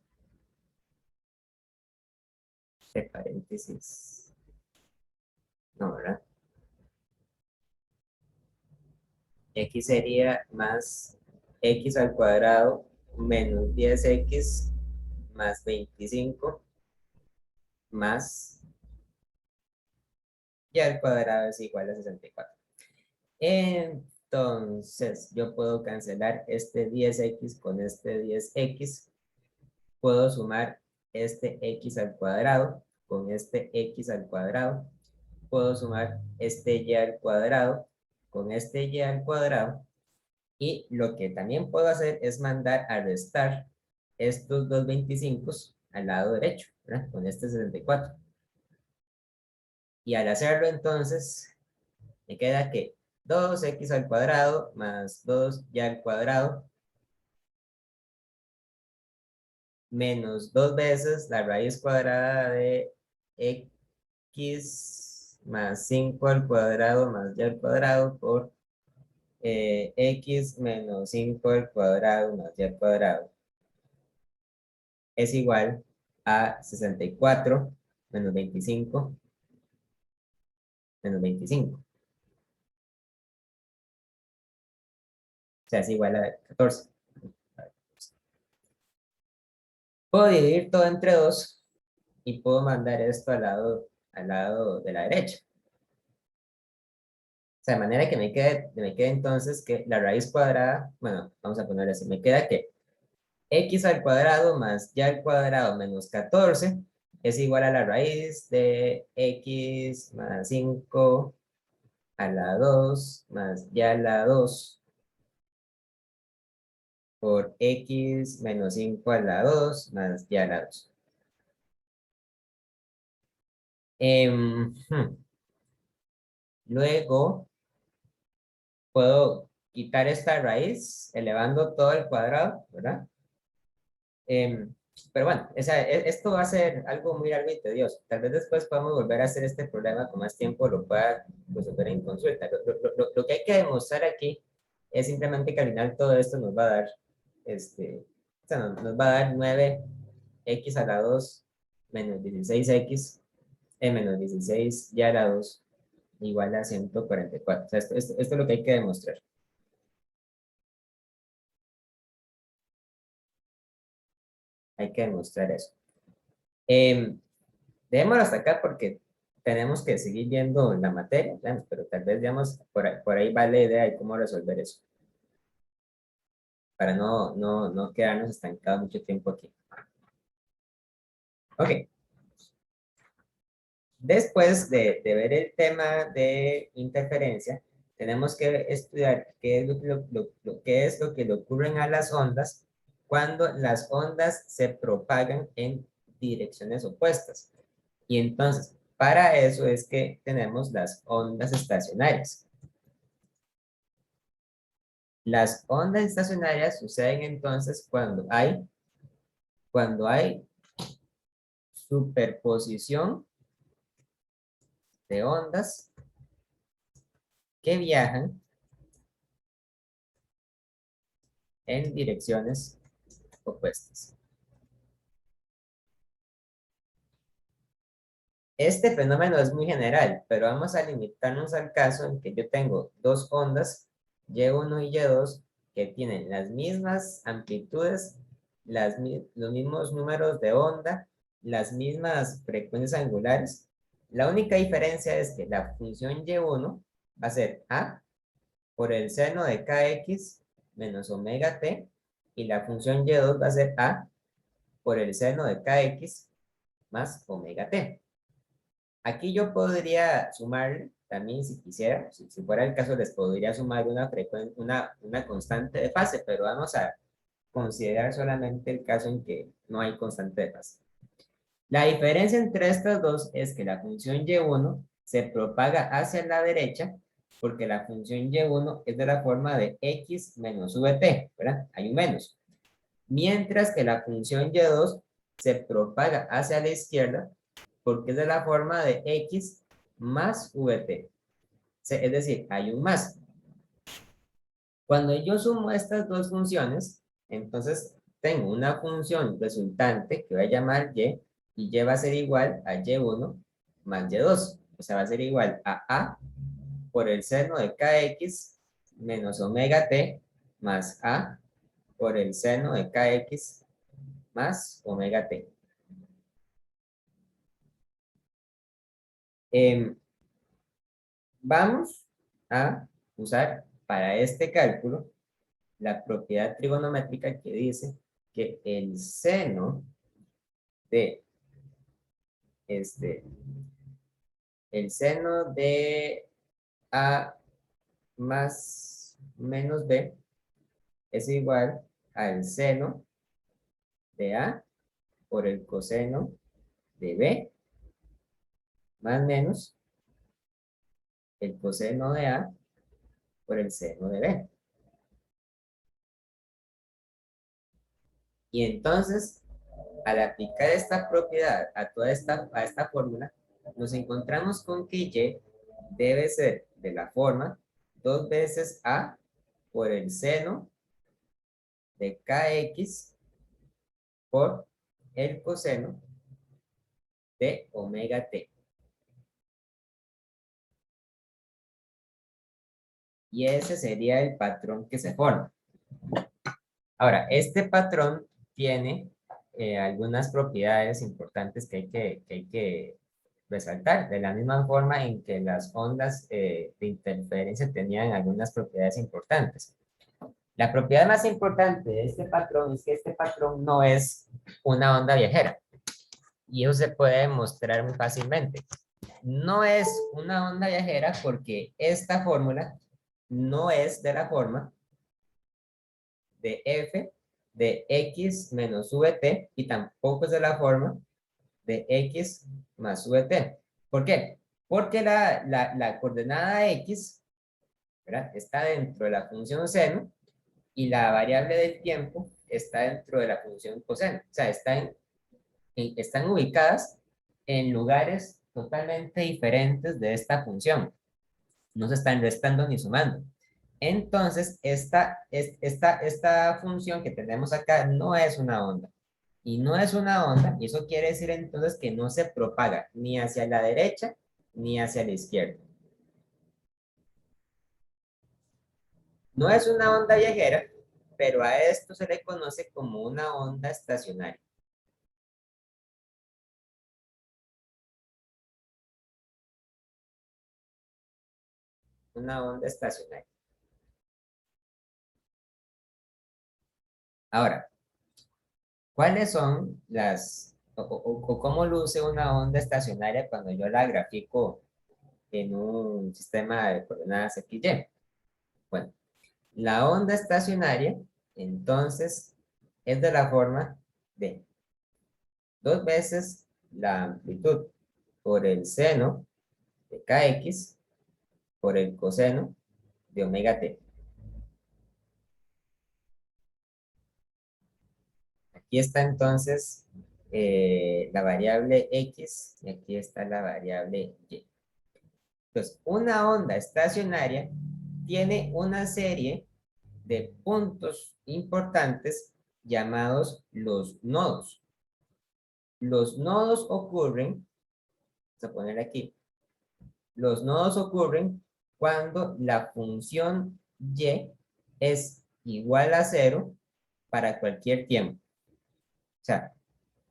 Este paréntesis, no, ¿verdad? X sería más x al cuadrado menos 10x más 25 más y al cuadrado es igual a 64. Entonces, yo puedo cancelar este 10x con este 10x. Puedo sumar este x al cuadrado con este x al cuadrado. Puedo sumar este y al cuadrado con este y al cuadrado. Y lo que también puedo hacer es mandar a restar estos dos 25 al lado derecho, ¿verdad? Con este 64. Y al hacerlo, entonces, me queda que 2x al cuadrado más 2y al cuadrado menos 2 veces la raíz cuadrada de x más 5 al cuadrado más y al cuadrado por x menos 5 al cuadrado más y al cuadrado es igual a 64 menos 25 menos 25. O sea, es igual a 14. Puedo dividir todo entre 2 y puedo mandar esto al lado de la derecha. O sea, de manera que me quede entonces que la raíz cuadrada, bueno, vamos a ponerle así, me queda que x al cuadrado más y al cuadrado menos 14 es igual a la raíz de x más 5 a la 2 más y a la 2 por x menos 5 a la 2 más y a la 2. Luego puedo quitar esta raíz elevando todo al cuadrado, ¿verdad? Pero bueno, esto va a ser algo muy largo y tedioso. Tal vez después podamos volver a hacer este problema con más tiempo, lo pueda resolver en consulta. Lo que hay que demostrar aquí es simplemente que al final todo esto nos va a dar, o sea, nos va a dar 9x a la 2 menos 16x, menos 16 y a la 2 igual a 144. O sea, esto es lo que hay que demostrar. Hay que demostrar eso. Dejémoslo hasta acá porque tenemos que seguir viendo la materia, ¿verdad? Pero tal vez, digamos, por ahí va la idea de cómo resolver eso. Para no quedarnos estancados mucho tiempo aquí. Ok. Después de ver el tema de interferencia, tenemos que estudiar qué es lo que le ocurren a las ondas cuando las ondas se propagan en direcciones opuestas. Y entonces, para eso es que tenemos las ondas estacionarias. Las ondas estacionarias suceden entonces cuando hay superposición de ondas que viajan en direcciones opuestas. Este fenómeno es muy general, pero vamos a limitarnos al caso en que yo tengo dos ondas, Y1 y Y2, que tienen las mismas amplitudes, los mismos números de onda, las mismas frecuencias angulares. La única diferencia es que la función Y1 va a ser A por el seno de kx menos omega t, y la función Y2 va a ser A por el seno de kx más omega t. Aquí yo podría sumar también, si quisiera, si fuera el caso, les podría sumar una constante de fase, pero vamos a considerar solamente el caso en que no hay constante de fase. La diferencia entre estas dos es que la función y1 se propaga hacia la derecha porque la función y1 es de la forma de x menos vt, ¿verdad? Hay un menos. Mientras que la función y2 se propaga hacia la izquierda porque es de la forma de x más vt. Es decir, hay un más. Cuando yo sumo estas dos funciones, entonces tengo una función resultante que voy a llamar y y va a ser igual a y1 más y2. O sea, va a ser igual a A por el seno de kx menos omega t más A por el seno de kx más omega t. Vamos a usar para este cálculo la propiedad trigonométrica que dice que el seno de el seno de A más menos B es igual al seno de A por el coseno de B más menos el coseno de A por el seno de B. Y entonces, al aplicar esta propiedad a esta fórmula, nos encontramos con que Y debe ser de la forma 2 veces A por el seno de KX por el coseno de omega T. Y ese sería el patrón que se forma. Ahora, este patrón tiene algunas propiedades importantes que hay que resaltar, de la misma forma en que las ondas de interferencia tenían algunas propiedades importantes. La propiedad más importante de este patrón es que este patrón no es una onda viajera. Y eso se puede demostrar muy fácilmente. No es una onda viajera porque esta fórmula no es de la forma de f de x menos vt y tampoco es de la forma de x más vt. ¿Por qué? Porque la coordenada x, ¿verdad?, está dentro de la función seno y la variable del tiempo está dentro de la función coseno. O sea, están ubicadas en lugares totalmente diferentes de esta función. No se están restando ni sumando. Entonces, esta función que tenemos acá no es una onda. Y no es una onda, y eso quiere decir entonces que no se propaga ni hacia la derecha ni hacia la izquierda. No es una onda viajera, pero a esto se le conoce como una onda estacionaria. Una onda estacionaria. Ahora, ¿cuáles son o cómo luce una onda estacionaria cuando yo la grafico en un sistema de coordenadas XY? Bueno, la onda estacionaria, entonces, es de la forma de 2 veces la amplitud por el seno de kx por el coseno de omega t. Aquí está entonces la variable x y aquí está la variable y. Entonces, una onda estacionaria tiene una serie de puntos importantes llamados los nodos. Los nodos ocurren, vamos a poner aquí, los nodos ocurren cuando la función y es igual a 0 para cualquier tiempo. O sea,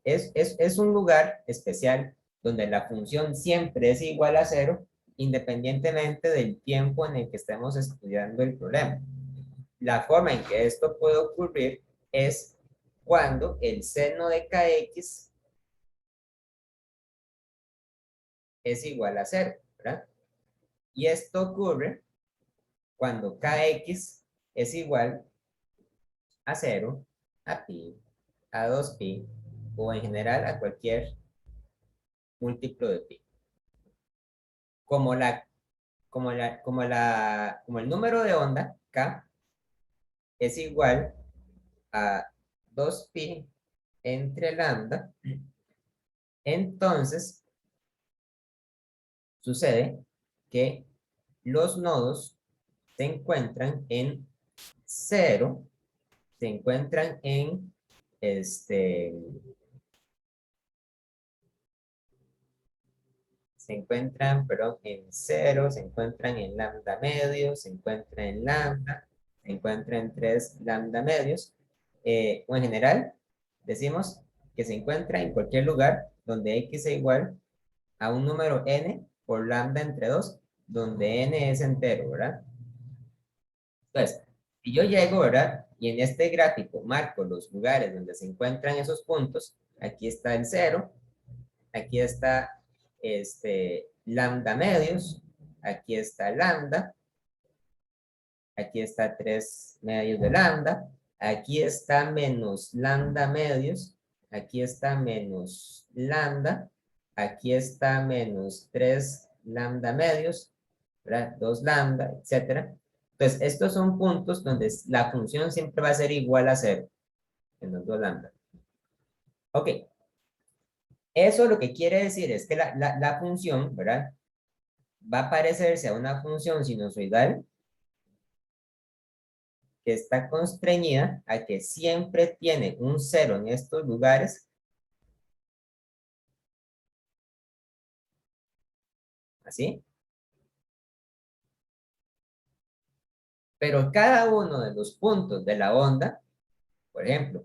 es un lugar especial donde la función siempre es igual a 0, independientemente del tiempo en el que estemos estudiando el problema. La forma en que esto puede ocurrir es cuando el seno de kx es igual a 0, ¿verdad? Y esto ocurre cuando kx es igual a 0, a pi, a 2pi, o en general a cualquier múltiplo de pi. Como el número de onda, k, es igual a 2pi entre lambda, entonces sucede que los nodos se encuentran en 0, se encuentran en en 0, se encuentran en lambda medio, se encuentran en lambda, se encuentran en 3 lambda medios, o en general, decimos que se encuentra en cualquier lugar donde x es igual a un número n por lambda entre 2, donde n es entero, ¿verdad? Entonces, si yo llego, ¿verdad? Y en este gráfico marco los lugares donde se encuentran esos puntos, aquí está el 0, aquí está lambda medios, aquí está lambda, aquí está 3 medios de lambda, aquí está menos lambda medios, aquí está menos lambda, aquí está menos 3 lambda medios, ¿verdad? 2 lambda, etcétera. Entonces, estos son puntos donde la función siempre va a ser igual a 0 en los 2 lambda. Ok. Eso lo que quiere decir es que la función, ¿verdad? Va a parecerse a una función sinusoidal que está constreñida a que siempre tiene un 0 en estos lugares. ¿Así? Pero cada uno de los puntos de la onda, por ejemplo,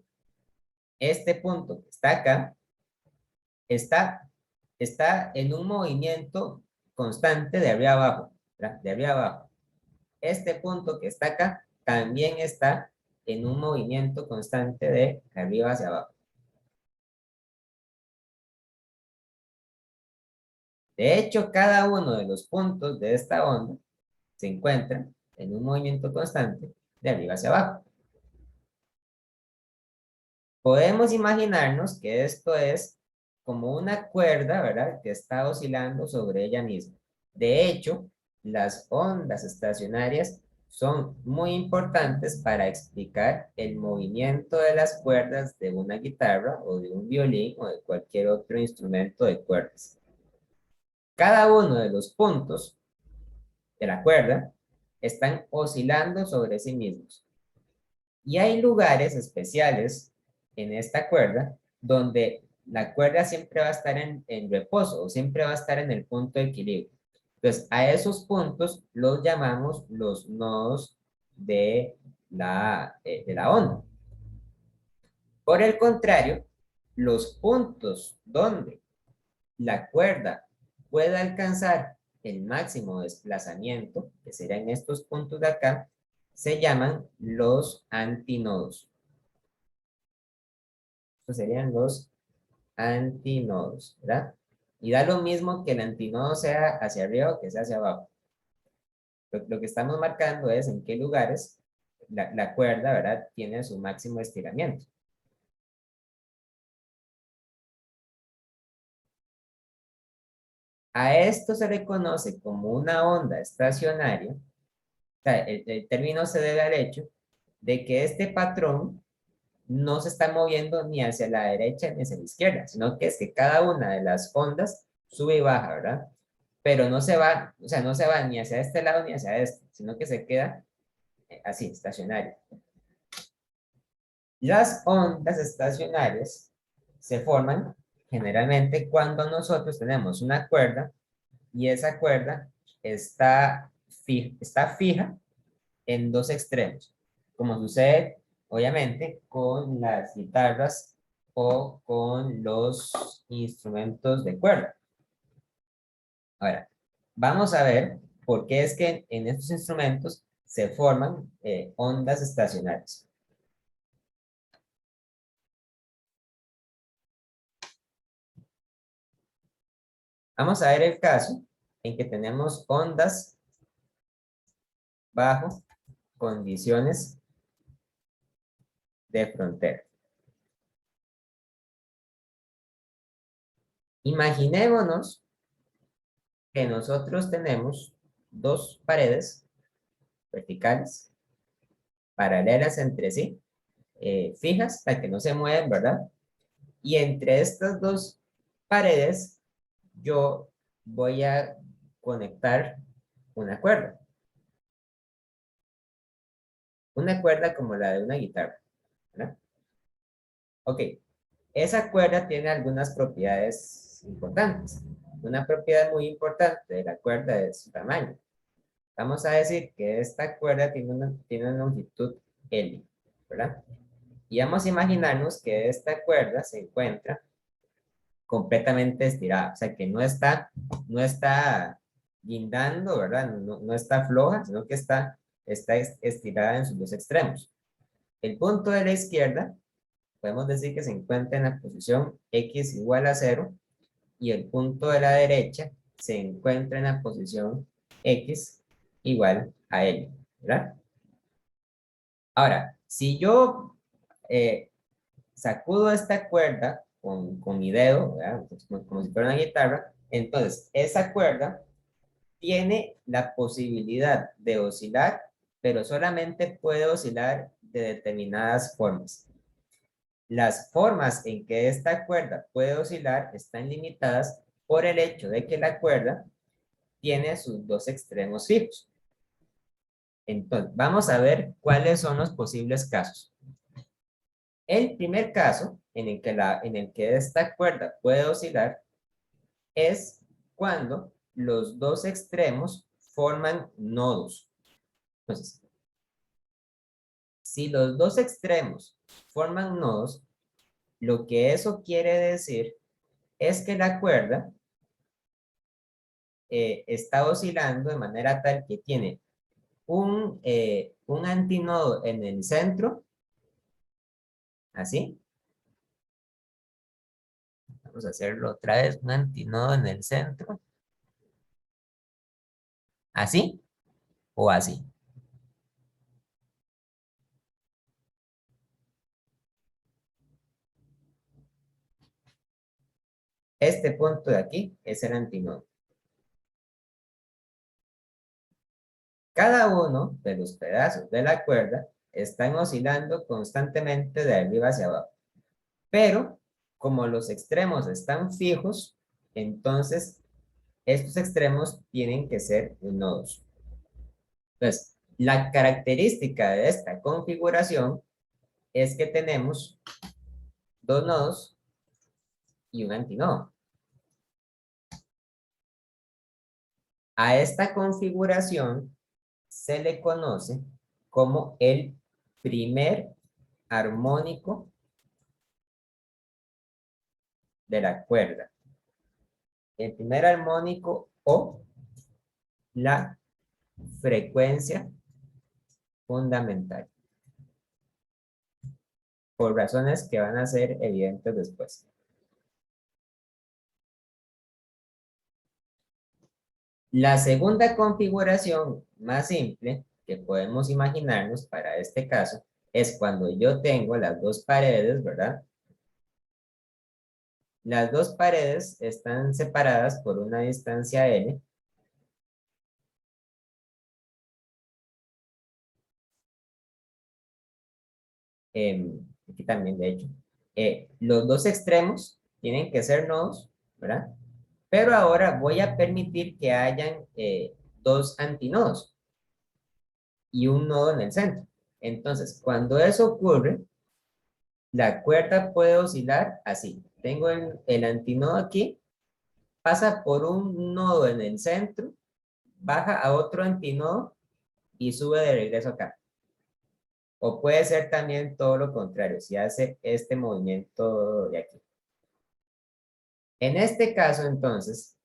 este punto que está acá, está en un movimiento constante de arriba abajo, ¿verdad? De arriba abajo. Este punto que está acá también está en un movimiento constante de arriba hacia abajo. De hecho, cada uno de los puntos de esta onda se encuentra en un movimiento constante de arriba hacia abajo. Podemos imaginarnos que esto es como una cuerda, ¿verdad? Que está oscilando sobre ella misma. De hecho, las ondas estacionarias son muy importantes para explicar el movimiento de las cuerdas de una guitarra o de un violín o de cualquier otro instrumento de cuerdas. Cada uno de los puntos de la cuerda están oscilando sobre sí mismos. Y hay lugares especiales en esta cuerda donde la cuerda siempre va a estar en reposo o siempre va a estar en el punto de equilibrio. Entonces, a esos puntos los llamamos los nodos de la onda. Por el contrario, los puntos donde la cuerda puede alcanzar el máximo desplazamiento, que serían estos puntos de acá, se llaman los antinodos. Estos serían los antinodos, ¿verdad? Y da lo mismo que el antinodo sea hacia arriba o que sea hacia abajo. Lo que estamos marcando es en qué lugares la cuerda, ¿verdad? Tiene su máximo estiramiento. A esto se le conoce como una onda estacionaria. O sea, el término se debe al hecho de que este patrón no se está moviendo ni hacia la derecha ni hacia la izquierda, sino que es que cada una de las ondas sube y baja, ¿verdad? Pero no se va, o sea, no se va ni hacia este lado ni hacia este, sino que se queda así, estacionario. Las ondas estacionarias se forman generalmente cuando nosotros tenemos una cuerda y esa cuerda está fija en dos extremos, como sucede obviamente con las guitarras o con los instrumentos de cuerda. Ahora, vamos a ver por qué es que en estos instrumentos se forman ondas estacionarias. Vamos a ver el caso en que tenemos ondas bajo condiciones de frontera. Imaginémonos que nosotros tenemos dos paredes verticales, paralelas entre sí, fijas, para que no se mueven, ¿verdad? Y entre estas dos paredes, yo voy a conectar una cuerda. Una cuerda como la de una guitarra, ¿verdad? Ok, esa cuerda tiene algunas propiedades importantes. Una propiedad muy importante de la cuerda es su tamaño. Vamos a decir que esta cuerda tiene una longitud L, ¿verdad? Y vamos a imaginarnos que esta cuerda se encuentra completamente estirada, o sea que no está guindando, ¿verdad? No está floja, sino que está está estirada en sus dos extremos. El punto de la izquierda, podemos decir que se encuentra en la posición x igual a 0, y el punto de la derecha se encuentra en la posición x igual a L, ¿verdad? Ahora, si yo sacudo esta cuerda con mi dedo, ¿verdad? Como si fuera una guitarra, entonces esa cuerda tiene la posibilidad de oscilar, pero solamente puede oscilar de determinadas formas. Las formas en que esta cuerda puede oscilar están limitadas por el hecho de que la cuerda tiene sus dos extremos fijos. Entonces, vamos a ver cuáles son los posibles casos. El primer caso en el que esta cuerda puede oscilar es cuando los dos extremos forman nodos. Entonces, si los dos extremos forman nodos, lo que eso quiere decir es que la cuerda está oscilando de manera tal que tiene un antinodo en el centro, así. Vamos a hacerlo otra vez, un antinodo en el centro. ¿Así o así? Este punto de aquí es el antinodo. Cada uno de los pedazos de la cuerda están oscilando constantemente de arriba hacia abajo. Pero, como los extremos están fijos, entonces estos extremos tienen que ser nodos. Entonces, la característica de esta configuración es que tenemos dos nodos y un antinodo. A esta configuración se le conoce como el primer armónico de la cuerda. El primer armónico o la frecuencia fundamental. Por razones que van a ser evidentes después. La segunda configuración más simple que podemos imaginarnos para este caso es cuando yo tengo las dos paredes, ¿verdad? Las dos paredes están separadas por una distancia L. Aquí también, de hecho. Los dos extremos tienen que ser nodos, ¿verdad? Pero ahora voy a permitir que hayan dos antinodos y un nodo en el centro. Entonces, cuando eso ocurre, la cuerda puede oscilar así. Tengo el antinodo aquí, pasa por un nodo en el centro, baja a otro antinodo y sube de regreso acá. O puede ser también todo lo contrario, si hace este movimiento de aquí. En este caso, entonces,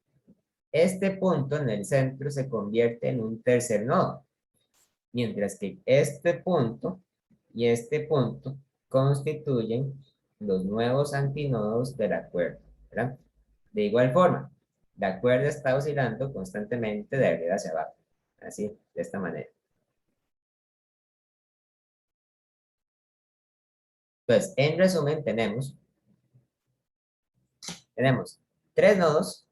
este punto en el centro se convierte en un tercer nodo, mientras que este punto y este punto constituyen los nuevos antinodos de la cuerda, ¿verdad? De igual forma, la cuerda está oscilando constantemente de arriba hacia abajo, así, de esta manera. Entonces, en resumen, tenemos tres nodos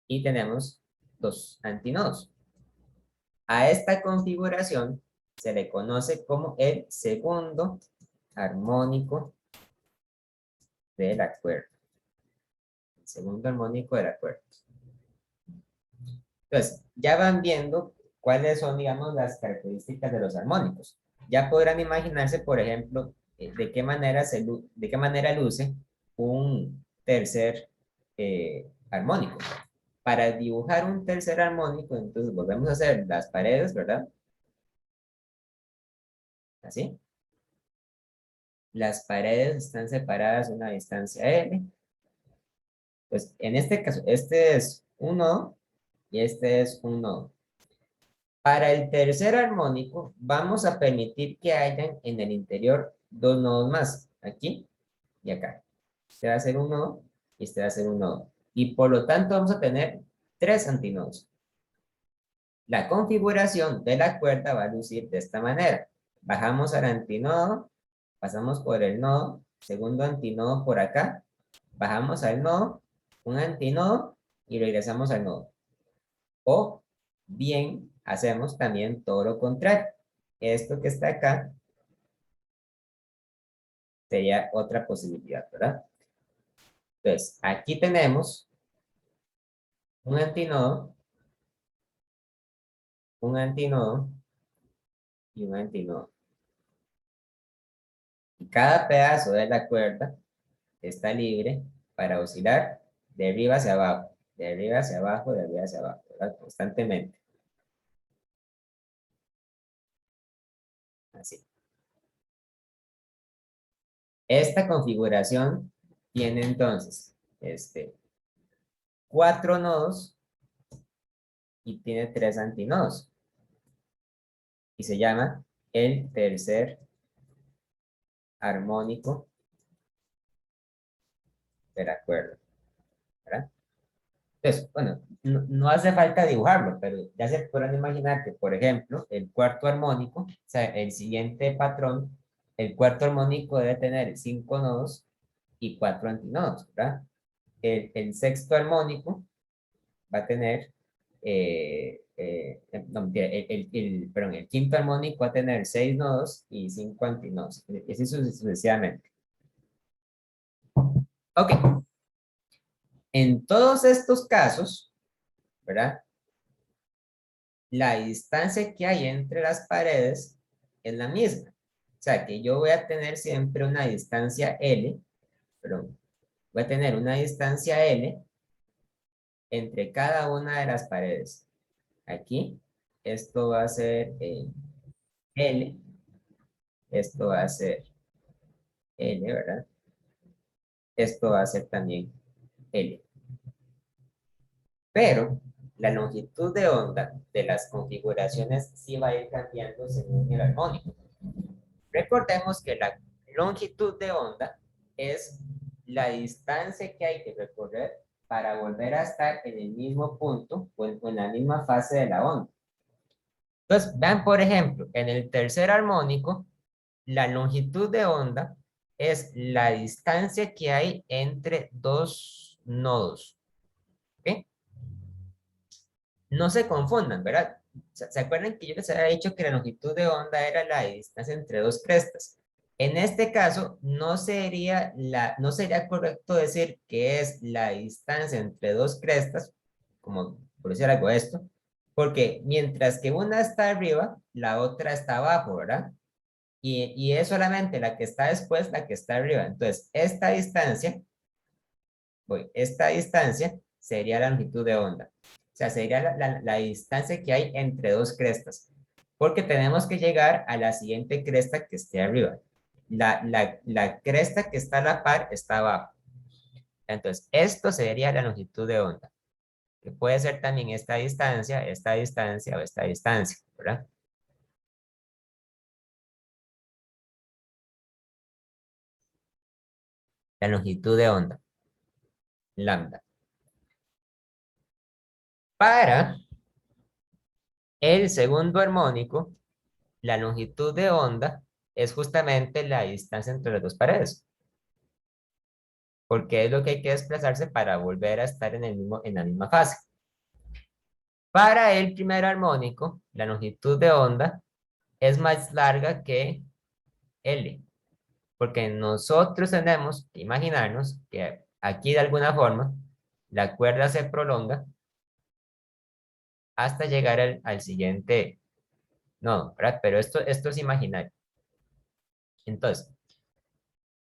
y tenemos dos antinodos. A esta configuración se le conoce como el segundo armónico de la cuerda. El segundo armónico de la cuerda. Entonces, ya van viendo cuáles son, digamos, las características de los armónicos. Ya podrán imaginarse, por ejemplo, de qué manera luce un tercer armónico. Para dibujar un tercer armónico, entonces volvemos a hacer las paredes, ¿verdad? Así. Las paredes están separadas a una distancia L. Pues en este caso, este es un nodo y este es un nodo. Para el tercer armónico, vamos a permitir que hayan en el interior dos nodos más, aquí y acá. Este va a ser un nodo y este va a ser un nodo. Y por lo tanto vamos a tener tres antinodos. La configuración de la cuerda va a lucir de esta manera. Bajamos al antinodo, pasamos por el nodo, segundo antinodo por acá, bajamos al nodo, un antinodo y regresamos al nodo. O bien hacemos también todo lo contrario. Esto que está acá sería otra posibilidad, ¿verdad? Entonces, aquí tenemos un antinodo y un antinodo. Y cada pedazo de la cuerda está libre para oscilar de arriba hacia abajo, de arriba hacia abajo, de arriba hacia abajo, ¿verdad? Constantemente. Así. Esta configuración tiene entonces 4 nodos y tiene 3 antinodos. Y se llama el tercer armónico de la cuerda, ¿verdad? Entonces, bueno, no hace falta dibujarlo, pero ya se pueden imaginar que, por ejemplo, el cuarto armónico, o sea, el siguiente patrón, el cuarto armónico debe tener 5 nodos y 4 antinodos, ¿verdad? El sexto armónico va a tener, no, mentira, perdón, el quinto armónico va a tener 6 nodos y 5 antinodos, y así sucesivamente. Ok. En todos estos casos, ¿verdad? La distancia que hay entre las paredes es la misma. O sea, que yo voy a tener siempre una distancia L, perdón, voy a tener una distancia L entre cada una de las paredes. Aquí, esto va a ser L, esto va a ser L, ¿verdad? Esto va a ser también L. Pero la longitud de onda de las configuraciones sí va a ir cambiando según el armónico. Recordemos que la longitud de onda es la distancia que hay que recorrer para volver a estar en el mismo punto o en la misma fase de la onda. Entonces, vean, por ejemplo, en el tercer armónico, la longitud de onda es la distancia que hay entre dos nodos. ¿Ok? No se confundan, ¿verdad? ¿Se acuerdan que yo les había dicho que la longitud de onda era la distancia entre dos crestas? En este caso, no sería correcto decir que es la distancia entre dos crestas, como por decir algo esto, porque mientras que una está arriba, la otra está abajo, ¿verdad? Y es solamente la que está después, la que está arriba. Entonces, esta distancia sería la longitud de onda. O sea, sería la distancia que hay entre dos crestas. Porque tenemos que llegar a la siguiente cresta que esté arriba. La cresta que está a la par está abajo. Entonces, esto sería la longitud de onda. Que puede ser también esta distancia o esta distancia, ¿verdad? La longitud de onda. Lambda. Para el segundo armónico, la longitud de onda es justamente la distancia entre las dos paredes. Porque es lo que hay que desplazarse para volver a estar en la misma fase. Para el primer armónico, la longitud de onda es más larga que L. Porque nosotros tenemos que imaginarnos que aquí de alguna forma la cuerda se prolonga hasta llegar al siguiente nodo, ¿verdad? Pero esto es imaginario. Entonces,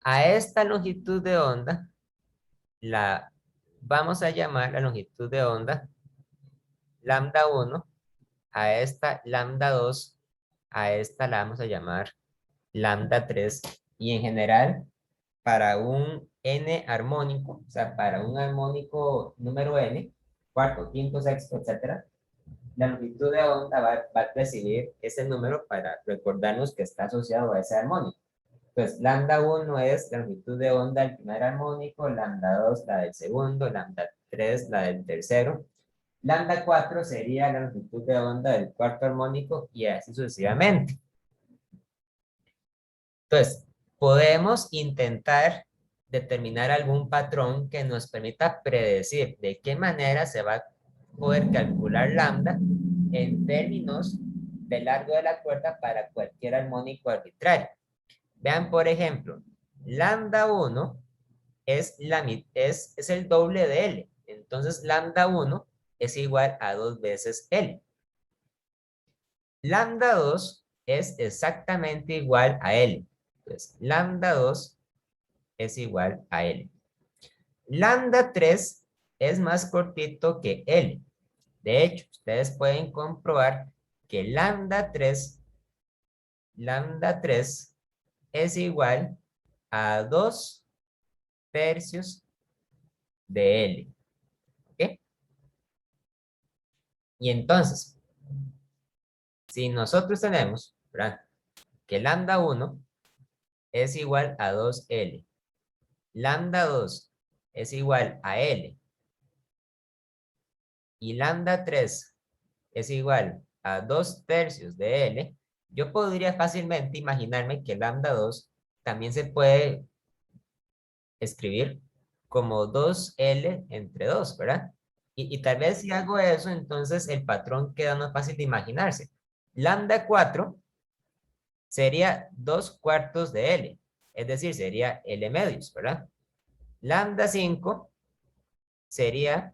a esta longitud de onda la vamos a llamar la longitud de onda lambda 1, a esta lambda 2, a esta la vamos a llamar lambda 3, y en general para un n armónico, o sea, para un armónico número n, cuarto, quinto, sexto, etcétera, la longitud de onda va a recibir ese número para recordarnos que está asociado a ese armónico. Entonces, lambda 1 es la longitud de onda del primer armónico, lambda 2 la del segundo, lambda 3 la del tercero, lambda 4 sería la longitud de onda del cuarto armónico y así sucesivamente. Entonces, podemos intentar determinar algún patrón que nos permita predecir de qué manera se va a poder calcular lambda en términos de largo de la cuerda para cualquier armónico arbitrario. Vean, por ejemplo, lambda 1 es el doble de L. Entonces, lambda 1 es igual a 2 veces L. Lambda 2 es exactamente igual a L. Entonces, lambda 2 es igual a L. Lambda 3 es más cortito que L. De hecho, ustedes pueden comprobar que lambda 3 es igual a 2 tercios de L. ¿Ok? Y entonces, si nosotros tenemos, ¿verdad?, que lambda 1 es igual a 2L, lambda 2 es igual a L, y lambda 3 es igual a 2 tercios de L, yo podría fácilmente imaginarme que lambda 2 también se puede escribir como 2L entre 2, ¿verdad? Y tal vez si hago eso, entonces el patrón queda más fácil de imaginarse. Lambda 4 sería 2 cuartos de L, es decir, sería L medios, ¿verdad? Lambda 5 sería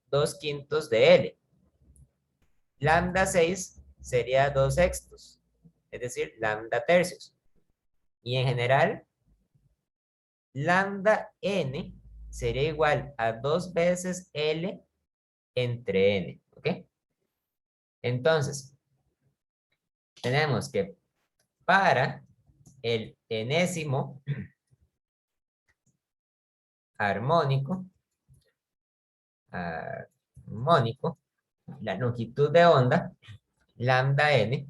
2 quintos de L. Lambda 6 sería 2 sextos, es decir, lambda tercios. Y en general, lambda n sería igual a 2 veces L entre n, ¿ok? Entonces, tenemos que para el enésimo armónico, la longitud de onda, lambda n,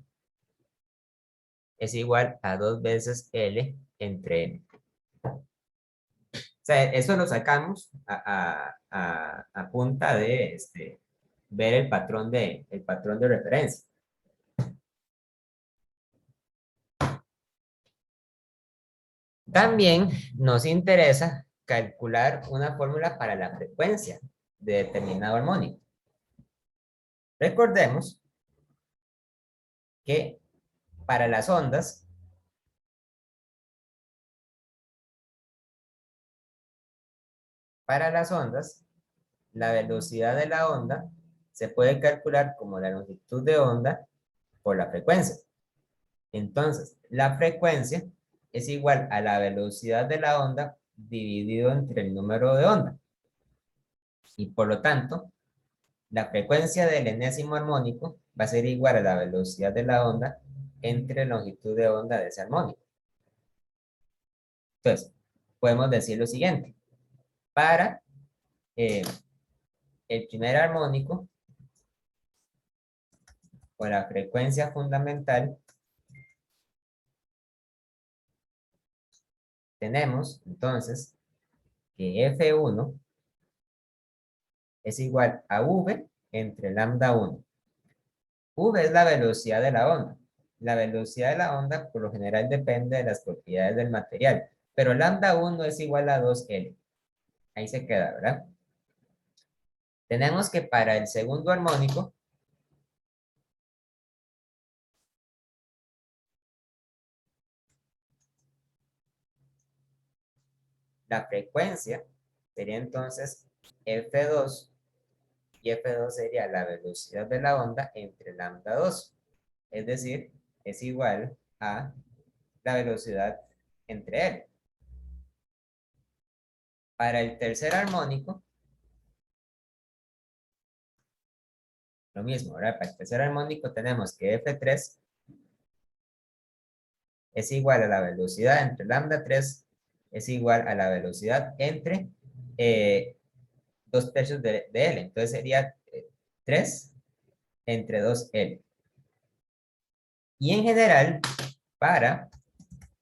es igual a 2 veces L entre n. O sea, eso lo sacamos a punta de ver el patrón de referencia. También nos interesa calcular una fórmula para la frecuencia de determinado armónico. Recordemos que para las ondas, la velocidad de la onda se puede calcular como la longitud de onda por la frecuencia. Entonces, la frecuencia es igual a la velocidad de la onda dividido entre el número de onda. Y por lo tanto, la frecuencia del enésimo armónico va a ser igual a la velocidad de la onda entre la longitud de onda de ese armónico. Entonces, podemos decir lo siguiente. Para el primer armónico, o la frecuencia fundamental, tenemos entonces que F1 es igual a V entre lambda 1. V es la velocidad de la onda. La velocidad de la onda por lo general depende de las propiedades del material, pero lambda 1 es igual a 2L. Ahí se queda, ¿verdad? Tenemos que para el segundo armónico, la frecuencia sería entonces F2, y F2 sería la velocidad de la onda entre lambda 2. Es decir, es igual a la velocidad entre L. Para el tercer armónico, lo mismo, ¿verdad? Para el tercer armónico tenemos que F3 es igual a la velocidad entre lambda 3 es igual a la velocidad entre 2 tercios de L. Entonces sería 3 entre 2L. Y en general, para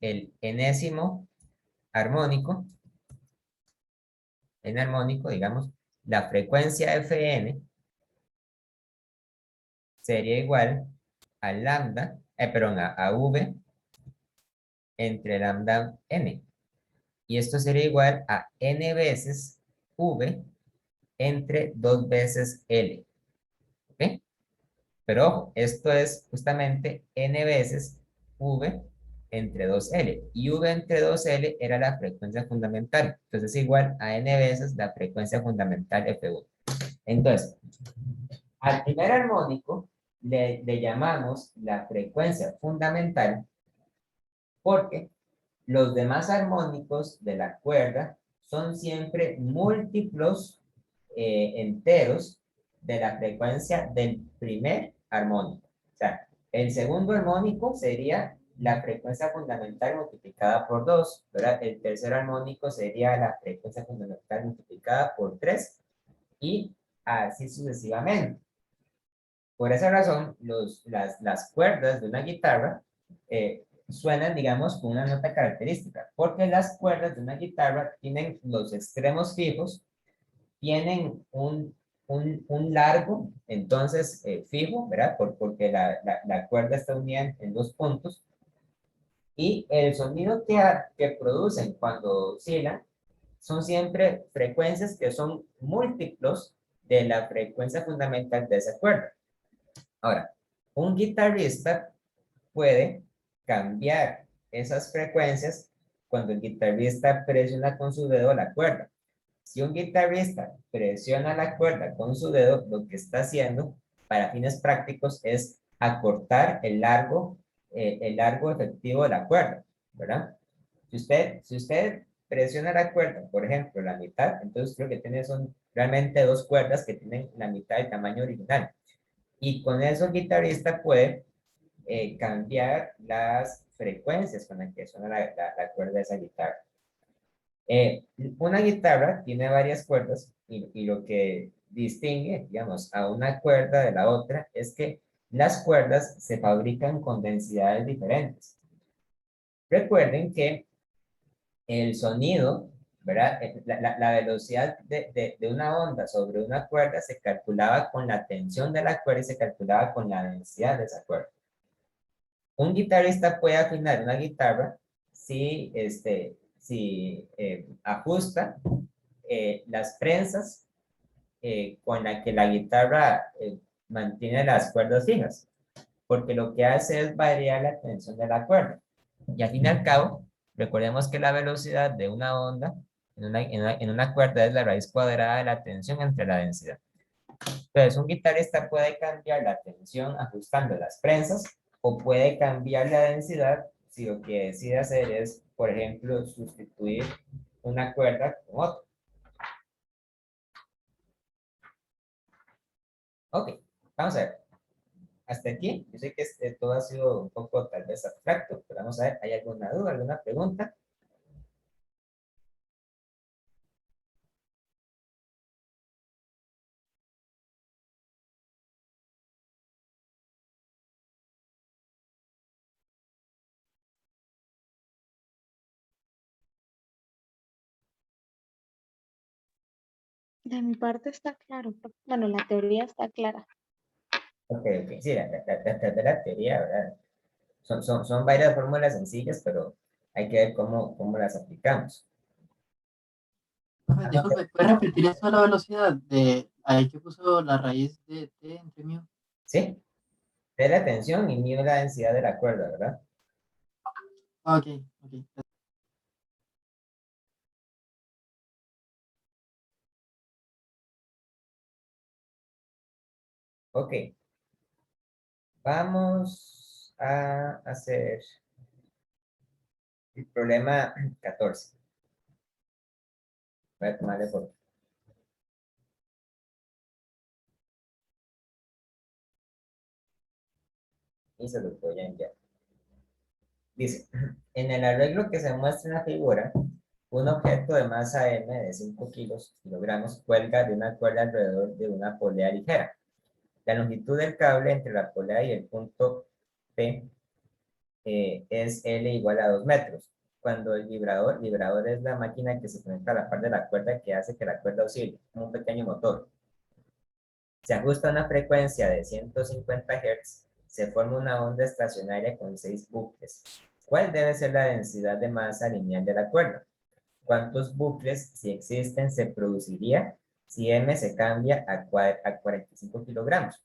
el enésimo armónico, digamos, la frecuencia Fn sería igual a lambda, perdón, a V entre lambda n. Y esto sería igual a n veces V entre 2 veces L. ¿Ok? Pero ojo, esto es justamente n veces V entre 2L. Y V entre 2L era la frecuencia fundamental. Entonces es igual a n veces la frecuencia fundamental F1. Entonces, al primer armónico le llamamos la frecuencia fundamental porque los demás armónicos de la cuerda son siempre múltiplos enteros de la frecuencia del primer armónico. O sea, el segundo armónico sería la frecuencia fundamental multiplicada por 2, ¿verdad? El tercer armónico sería la frecuencia fundamental multiplicada por 3 y así sucesivamente. Por esa razón, las cuerdas de una guitarra suenan, digamos, con una nota característica, porque las cuerdas de una guitarra tienen los extremos fijos, tienen un largo, entonces, fijo, ¿verdad? Porque la cuerda está unida en 2 puntos, y el sonido que producen cuando oscilan son siempre frecuencias que son múltiplos de la frecuencia fundamental de esa cuerda. Ahora, un guitarrista puede cambiar esas frecuencias cuando el guitarrista presiona con su dedo la cuerda. Si un guitarrista presiona la cuerda con su dedo, lo que está haciendo para fines prácticos es acortar el largo efectivo de la cuerda, ¿verdad? Si usted presiona la cuerda, por ejemplo, la mitad, entonces lo que tiene son realmente 2 cuerdas que tienen la mitad del tamaño original. Y con eso el guitarrista puede cambiar las frecuencias con las que suena la cuerda de esa guitarra. Una guitarra tiene varias cuerdas y lo que distingue, digamos, a una cuerda de la otra es que las cuerdas se fabrican con densidades diferentes. Recuerden que el sonido, ¿verdad? La velocidad de una onda sobre una cuerda se calculaba con la tensión de la cuerda y se calculaba con la densidad de esa cuerda. Un guitarrista puede afinar una guitarra si ajusta las prensas con la que la guitarra mantiene las cuerdas fijas, porque lo que hace es variar la tensión de la cuerda. Y al fin y al cabo, recordemos que la velocidad de una onda en una cuerda es la raíz cuadrada de la tensión entre la densidad. Entonces, un guitarrista puede cambiar la tensión ajustando las prensas o puede cambiar la densidad si lo que decide hacer es, por ejemplo, sustituir una cuerda con otra. Ok, vamos a ver. Hasta aquí, yo sé que todo ha sido un poco tal vez abstracto, pero vamos a ver, ¿hay alguna duda, alguna pregunta? De mi parte está claro. Bueno, la teoría está clara. Ok, sí, la teoría, ¿verdad? Son varias fórmulas sencillas, pero hay que ver cómo las aplicamos. Disculpe, ¿puede repetir eso de la velocidad? Ahí que puso la raíz de t entre mu. ¿Sí? De la tensión y mide la densidad de la cuerda, ¿verdad? Ok. Ok. Vamos a hacer el problema 14. Voy a tomarle por... Y se los voy a enviar. Dice, en el arreglo que se muestra en la figura, un objeto de masa m de 5 kilogramos cuelga de una cuerda alrededor de una polea ligera. La longitud del cable entre la polea y el punto P es L igual a 2 metros. Cuando el vibrador es la máquina que se conecta a la parte de la cuerda que hace que la cuerda oscile, como un pequeño motor. Se ajusta a una frecuencia de 150 Hz, se forma una onda estacionaria con 6 bucles. ¿Cuál debe ser la densidad de masa lineal de la cuerda? ¿Cuántos bucles, si existen, se produciría si M se cambia a 45 kilogramos?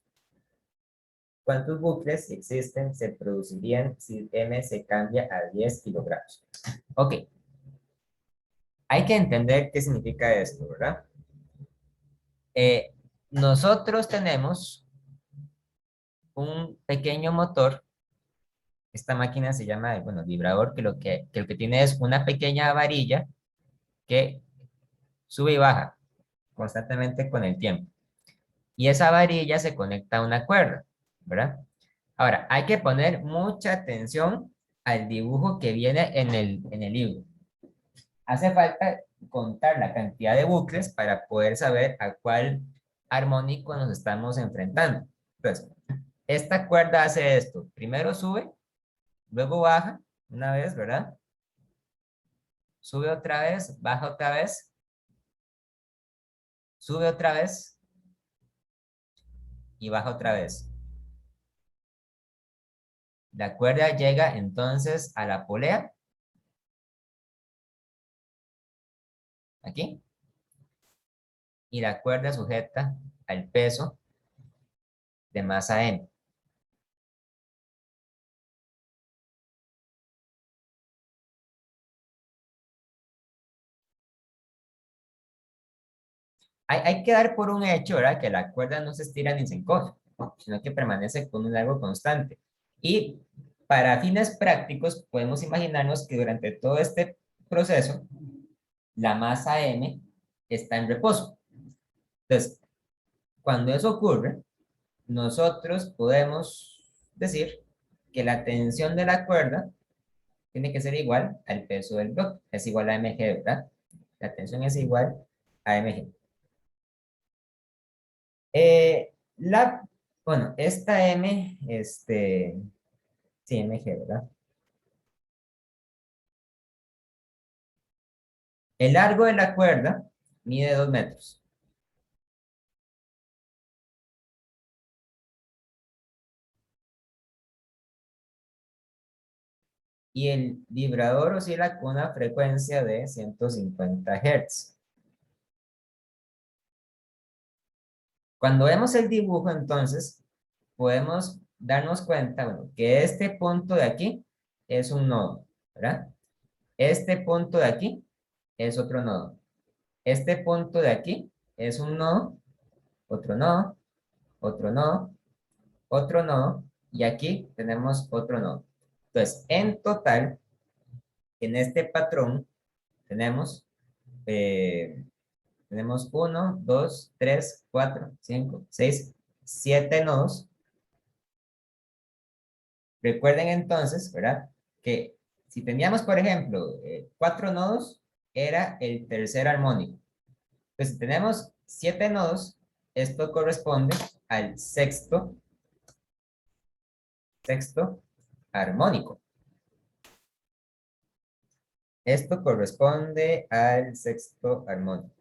¿Cuántos bucles, si existen, se producirían si M se cambia a 10 kilogramos? Ok. Hay que entender qué significa esto, ¿verdad? Nosotros tenemos un pequeño motor. Esta máquina se llama, bueno, vibrador, que lo que tiene es una pequeña varilla que sube y baja constantemente con el tiempo. Y esa varilla se conecta a una cuerda, ¿verdad? Ahora, hay que poner mucha atención al dibujo que viene en el libro. Hace falta contar la cantidad de bucles para poder saber a cuál armónico nos estamos enfrentando. Entonces, esta cuerda hace esto. Primero sube, luego baja, una vez, ¿verdad? Sube otra vez, baja otra vez, sube otra vez y baja otra vez. La cuerda llega entonces a la polea. Aquí. Y la cuerda sujeta al peso de masa M. Hay que dar por un hecho, ¿verdad? Que la cuerda no se estira ni se encoge, sino que permanece con un largo constante. Y para fines prácticos, podemos imaginarnos que durante todo este proceso, la masa M está en reposo. Entonces, cuando eso ocurre, nosotros podemos decir que la tensión de la cuerda tiene que ser igual al peso del bloque, es igual a mg, ¿verdad? La tensión es igual a mg. Bueno, esta M, sí, mg, ¿verdad? El largo de la cuerda mide 2 metros. Y el vibrador oscila con una frecuencia de 150 Hz. Cuando vemos el dibujo, entonces, podemos darnos cuenta, bueno, que este punto de aquí es un nodo, ¿verdad? Este punto de aquí es otro nodo. Este punto de aquí es un nodo, otro nodo, otro nodo, otro nodo, y aquí tenemos otro nodo. Entonces, en total, en este patrón, tenemos 1, 2, 3, 4, 5, 6, 7 nodos. Recuerden entonces, ¿verdad? Que si teníamos, por ejemplo, 4 nodos, era el tercer armónico. Entonces, si tenemos 7 nodos, esto corresponde al sexto armónico. Esto corresponde al sexto armónico.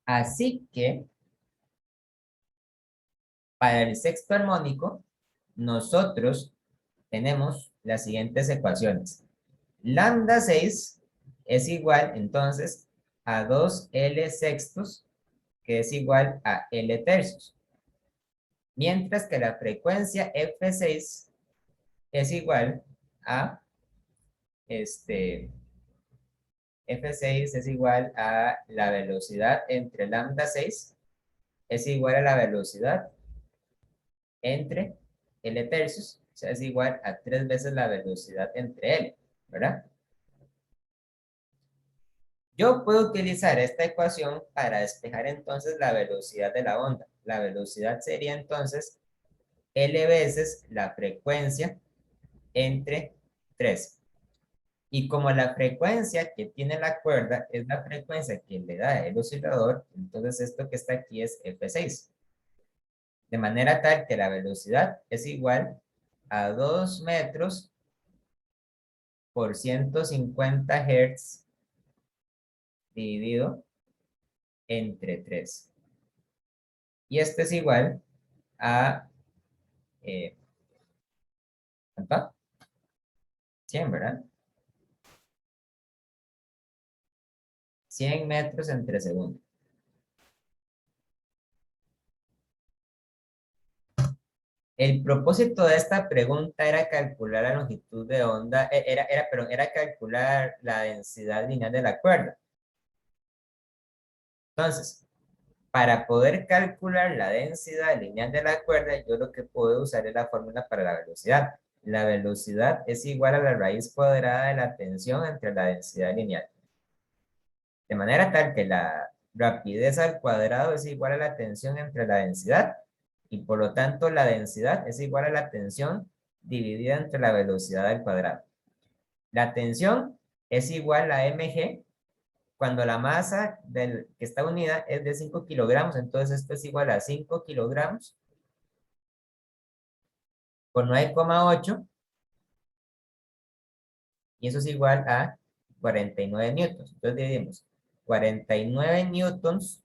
Así que, para el sexto armónico, nosotros tenemos las siguientes ecuaciones. Lambda 6 es igual, entonces, a 2L sextos, que es igual a L tercios. Mientras que la frecuencia F6 es igual a, F6 es igual a la velocidad entre lambda 6, es igual a la velocidad entre L tercios, o sea, es igual a 3 veces la velocidad entre L, ¿verdad? Yo puedo utilizar esta ecuación para despejar entonces la velocidad de la onda. La velocidad sería entonces L veces la frecuencia entre 3. Y como la frecuencia que tiene la cuerda es la frecuencia que le da el oscilador, entonces esto que está aquí es F6. De manera tal que la velocidad es igual a 2 metros por 150 Hz dividido entre 3. Y esto es igual a ¿cuánto? 100, ¿verdad? 100 metros entre segundo. El propósito de esta pregunta era calcular la longitud de onda, era calcular la densidad lineal de la cuerda. Entonces, para poder calcular la densidad lineal de la cuerda, yo lo que puedo usar es la fórmula para la velocidad. La velocidad es igual a la raíz cuadrada de la tensión entre la densidad lineal. De manera tal que la rapidez al cuadrado es igual a la tensión entre la densidad y por lo tanto la densidad es igual a la tensión dividida entre la velocidad al cuadrado. La tensión es igual a mg cuando la masa que está unida es de 5 kilogramos, entonces esto es igual a 5 kilogramos por 9,8 y eso es igual a 49 newtons. Entonces dividimos 49 newtons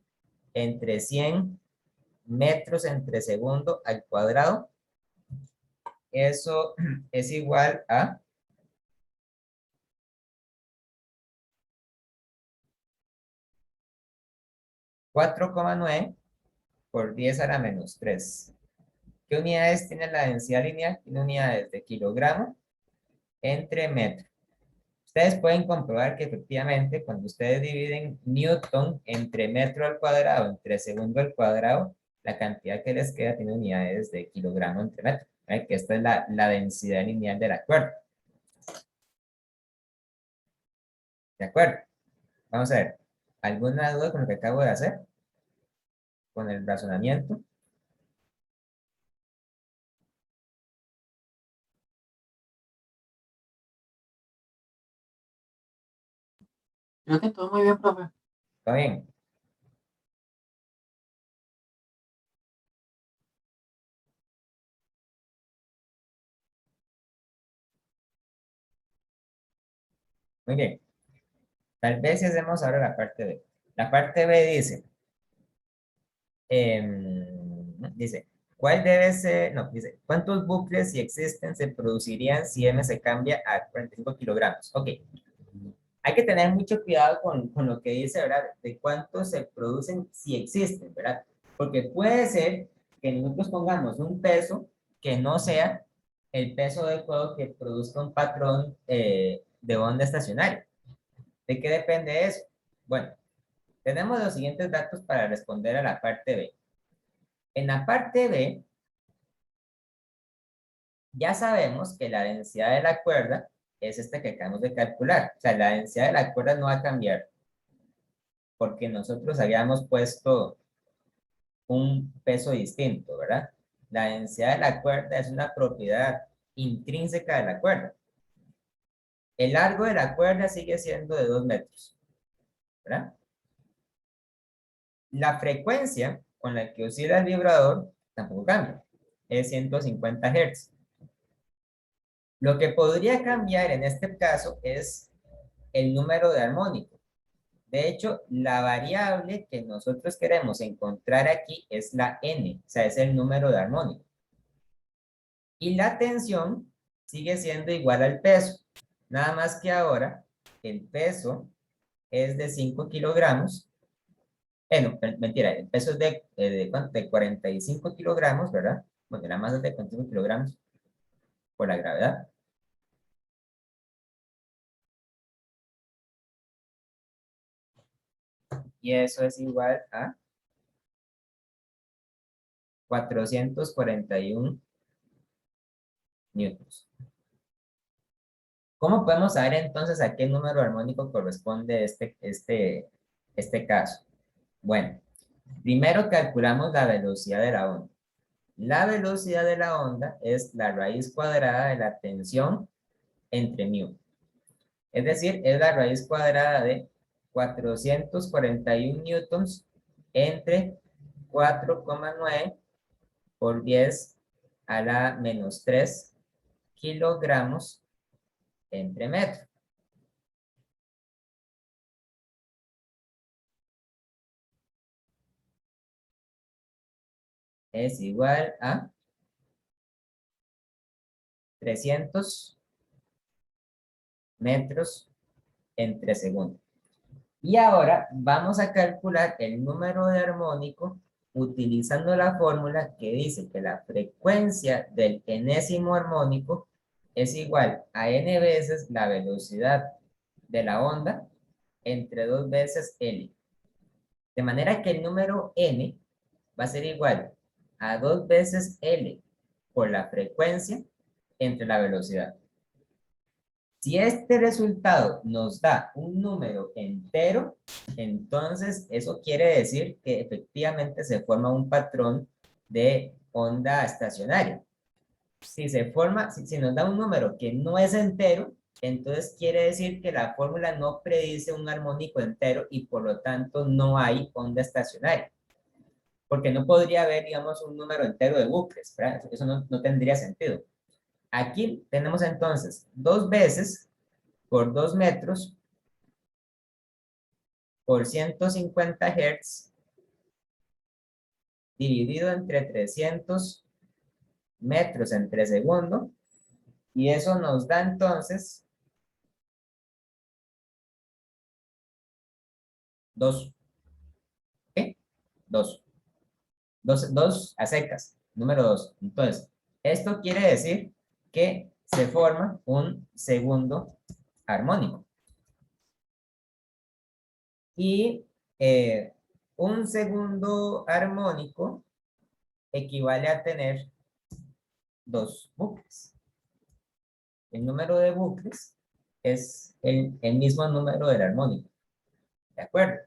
entre 100 metros entre segundo al cuadrado. Eso es igual a 4,9 por 10 a la menos 3. ¿Qué unidades tiene la densidad lineal? Tiene unidades de kilogramo entre metro. Ustedes pueden comprobar que efectivamente cuando ustedes dividen newton entre metro al cuadrado, entre segundo al cuadrado, la cantidad que les queda tiene unidades de kilogramo entre metro. ¿Right? Que esta es la densidad lineal de la cuerda. ¿De acuerdo? Vamos a ver. ¿Alguna duda con lo que acabo de hacer? Con el razonamiento. Creo que todo muy bien, profe. ¿Está bien? Muy bien. Tal vez si hacemos ahora la parte B. La parte B dice, dice, ¿cuál debe ser? No, dice, ¿cuántos bucles si existen se producirían si M se cambia a 45 kilogramos? Ok. Hay que tener mucho cuidado con lo que dice, ¿verdad? De cuántos se producen si existen, ¿verdad? Porque puede ser que nosotros pongamos un peso que no sea el peso adecuado que produzca un patrón de onda estacionaria. ¿De qué depende eso? Bueno, tenemos los siguientes datos para responder a la parte B. En la parte B, ya sabemos que la densidad de la cuerda es esta que acabamos de calcular. O sea, la densidad de la cuerda no va a cambiar porque nosotros habíamos puesto un peso distinto, ¿verdad? La densidad de la cuerda es una propiedad intrínseca de la cuerda. El largo de la cuerda sigue siendo de 2 metros, ¿verdad? La frecuencia con la que oscila el vibrador tampoco cambia. Es 150 Hz. Lo que podría cambiar en este caso es el número de armónico. De hecho, la variable que nosotros queremos encontrar aquí es la n, o sea, es el número de armónico. Y la tensión sigue siendo igual al peso. Nada más que ahora el peso es de 5 kilogramos. No, mentira, el peso es de 45 kilogramos, ¿verdad? Bueno, la masa es de 45 kilogramos por la gravedad. Y eso es igual a 441 newtons. ¿Cómo podemos saber entonces a qué número armónico corresponde este caso? Bueno, primero calculamos la velocidad de la onda. La velocidad de la onda es la raíz cuadrada de la tensión entre mu. Es decir, es la raíz cuadrada de 441 newtons entre 4,9 por 10 a la menos 3 kilogramos entre metro. Es igual a 300 metros entre segundo. Y ahora vamos a calcular el número de armónico utilizando la fórmula que dice que la frecuencia del enésimo armónico es igual a n veces la velocidad de la onda entre 2 veces L. De manera que el número n va a ser igual a 2 veces L por la frecuencia entre la velocidad. Si este resultado nos da un número entero, entonces eso quiere decir que efectivamente se forma un patrón de onda estacionaria. Si nos da un número que no es entero, entonces quiere decir que la fórmula no predice un armónico entero y por lo tanto no hay onda estacionaria. Porque no podría haber, digamos, un número entero de bucles, ¿verdad? Eso no tendría sentido. Aquí tenemos entonces 2 veces por 2 metros por 150 Hz dividido entre 300 metros entre segundo, y eso nos da entonces 2. ¿Qué? 2. 2 a secas, número 2. Entonces, esto quiere decir que se forma un segundo armónico. Y un segundo armónico equivale a tener 2 bucles. El número de bucles es el mismo número del armónico. ¿De acuerdo?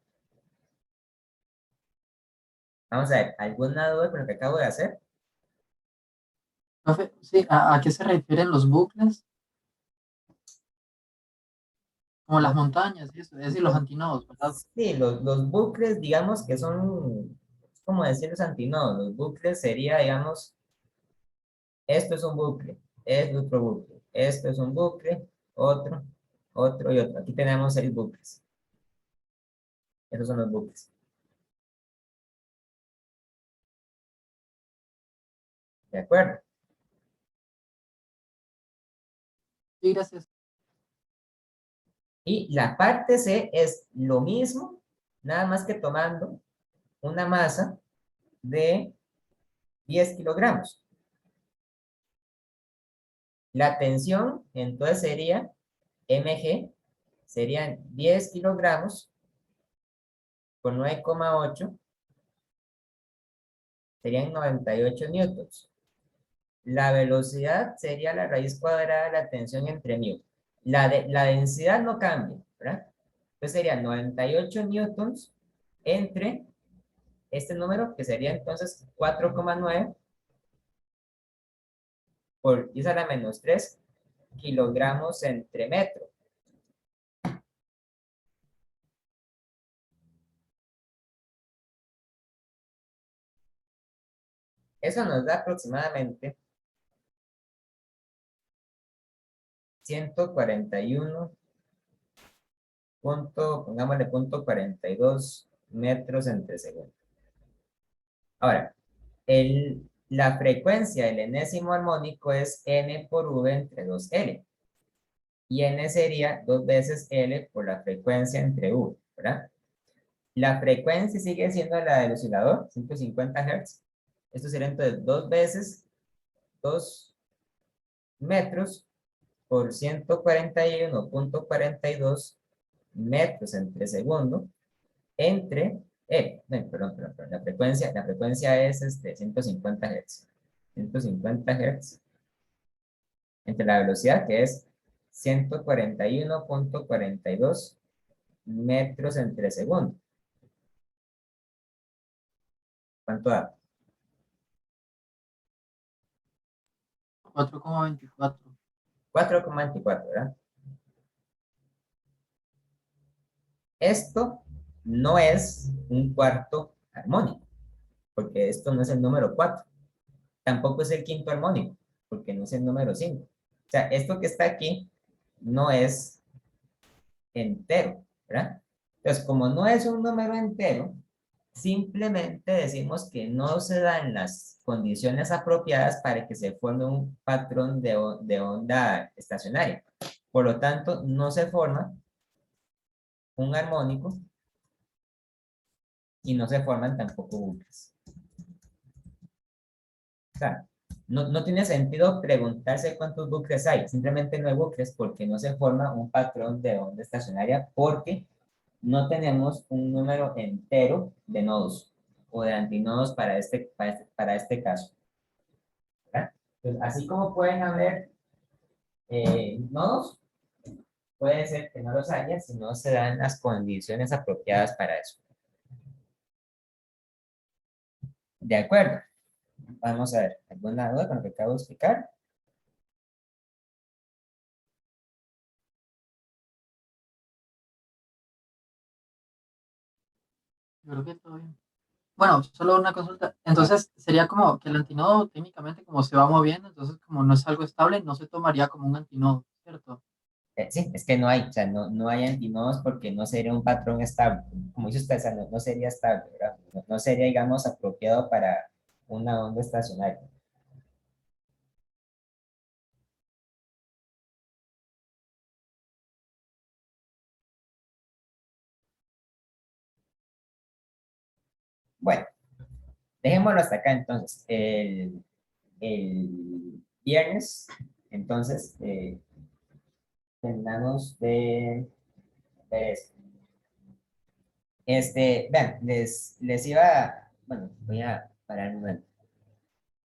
Vamos a ver, ¿alguna duda con lo que acabo de hacer? Profe, sí, ¿a qué se refieren los bucles? Como las montañas y eso, es decir, los antinodos, ¿verdad? Sí, los bucles, digamos que son, como decir los antinodos, los bucles sería, digamos, esto es un bucle, es otro bucle, esto es un bucle, otro, otro y otro. Aquí tenemos 6 bucles. Esos son los bucles. ¿De acuerdo? Sí, gracias. Y la parte C es lo mismo, nada más que tomando una masa de 10 kilogramos. La tensión, entonces, sería mg, serían 10 kilogramos por 9,8, serían 98 newtons. La velocidad sería la raíz cuadrada de la tensión entre μ. La densidad no cambia, ¿verdad? Entonces sería 98 newtons entre este número, que sería entonces 4,9 por 10 a la menos 3 kilogramos entre metro. Eso nos da aproximadamente 141 pongámosle 0,42 metros entre segundo. Ahora, la frecuencia del enésimo armónico es n por v entre 2L. Y n sería 2 veces L por la frecuencia entre v, ¿verdad? La frecuencia sigue siendo la del oscilador, 150 Hz. Esto sería entonces 2 veces 2 metros por 141,42 metros entre segundo entre, perdón, la frecuencia es 150 Hz. 150 Hz entre la velocidad que es 141,42 metros entre segundo. ¿Cuánto da? 4,24. 4,24, ¿verdad? esto no es un cuarto armónico, porque esto no es el número 4. Tampoco es el quinto armónico, porque no es el número 5. O sea, esto que está aquí no es entero, ¿verdad? Entonces, como no es un número entero, simplemente decimos que no se dan las condiciones apropiadas para que se forme un patrón de onda estacionaria. Por lo tanto, no se forma un armónico y no se forman tampoco bucles. O sea, no tiene sentido preguntarse cuántos bucles hay, simplemente no hay bucles porque no se forma un patrón de onda estacionaria porque no tenemos un número entero de nodos o de antinodos para este caso. ¿Verdad? Entonces, así como pueden haber nodos, puede ser que no los haya si no se dan las condiciones apropiadas para eso. De acuerdo. Vamos a ver, ¿alguna duda con lo que acabo de explicar? Yo creo que todo bien. Bueno, solo una consulta. Entonces, sería como que el antinodo técnicamente como se va moviendo, entonces como no es algo estable, no se tomaría como un antinodo, ¿cierto? Sí, es que no hay, o sea, no hay antinodos porque no sería un patrón estable. Como dice usted, o sea, no sería estable, ¿verdad? No sería, digamos, apropiado para una onda estacionaria. Bueno, dejémoslo hasta acá entonces. El viernes, entonces, terminamos de ver esto. Vean, les iba, bueno, voy a parar un momento.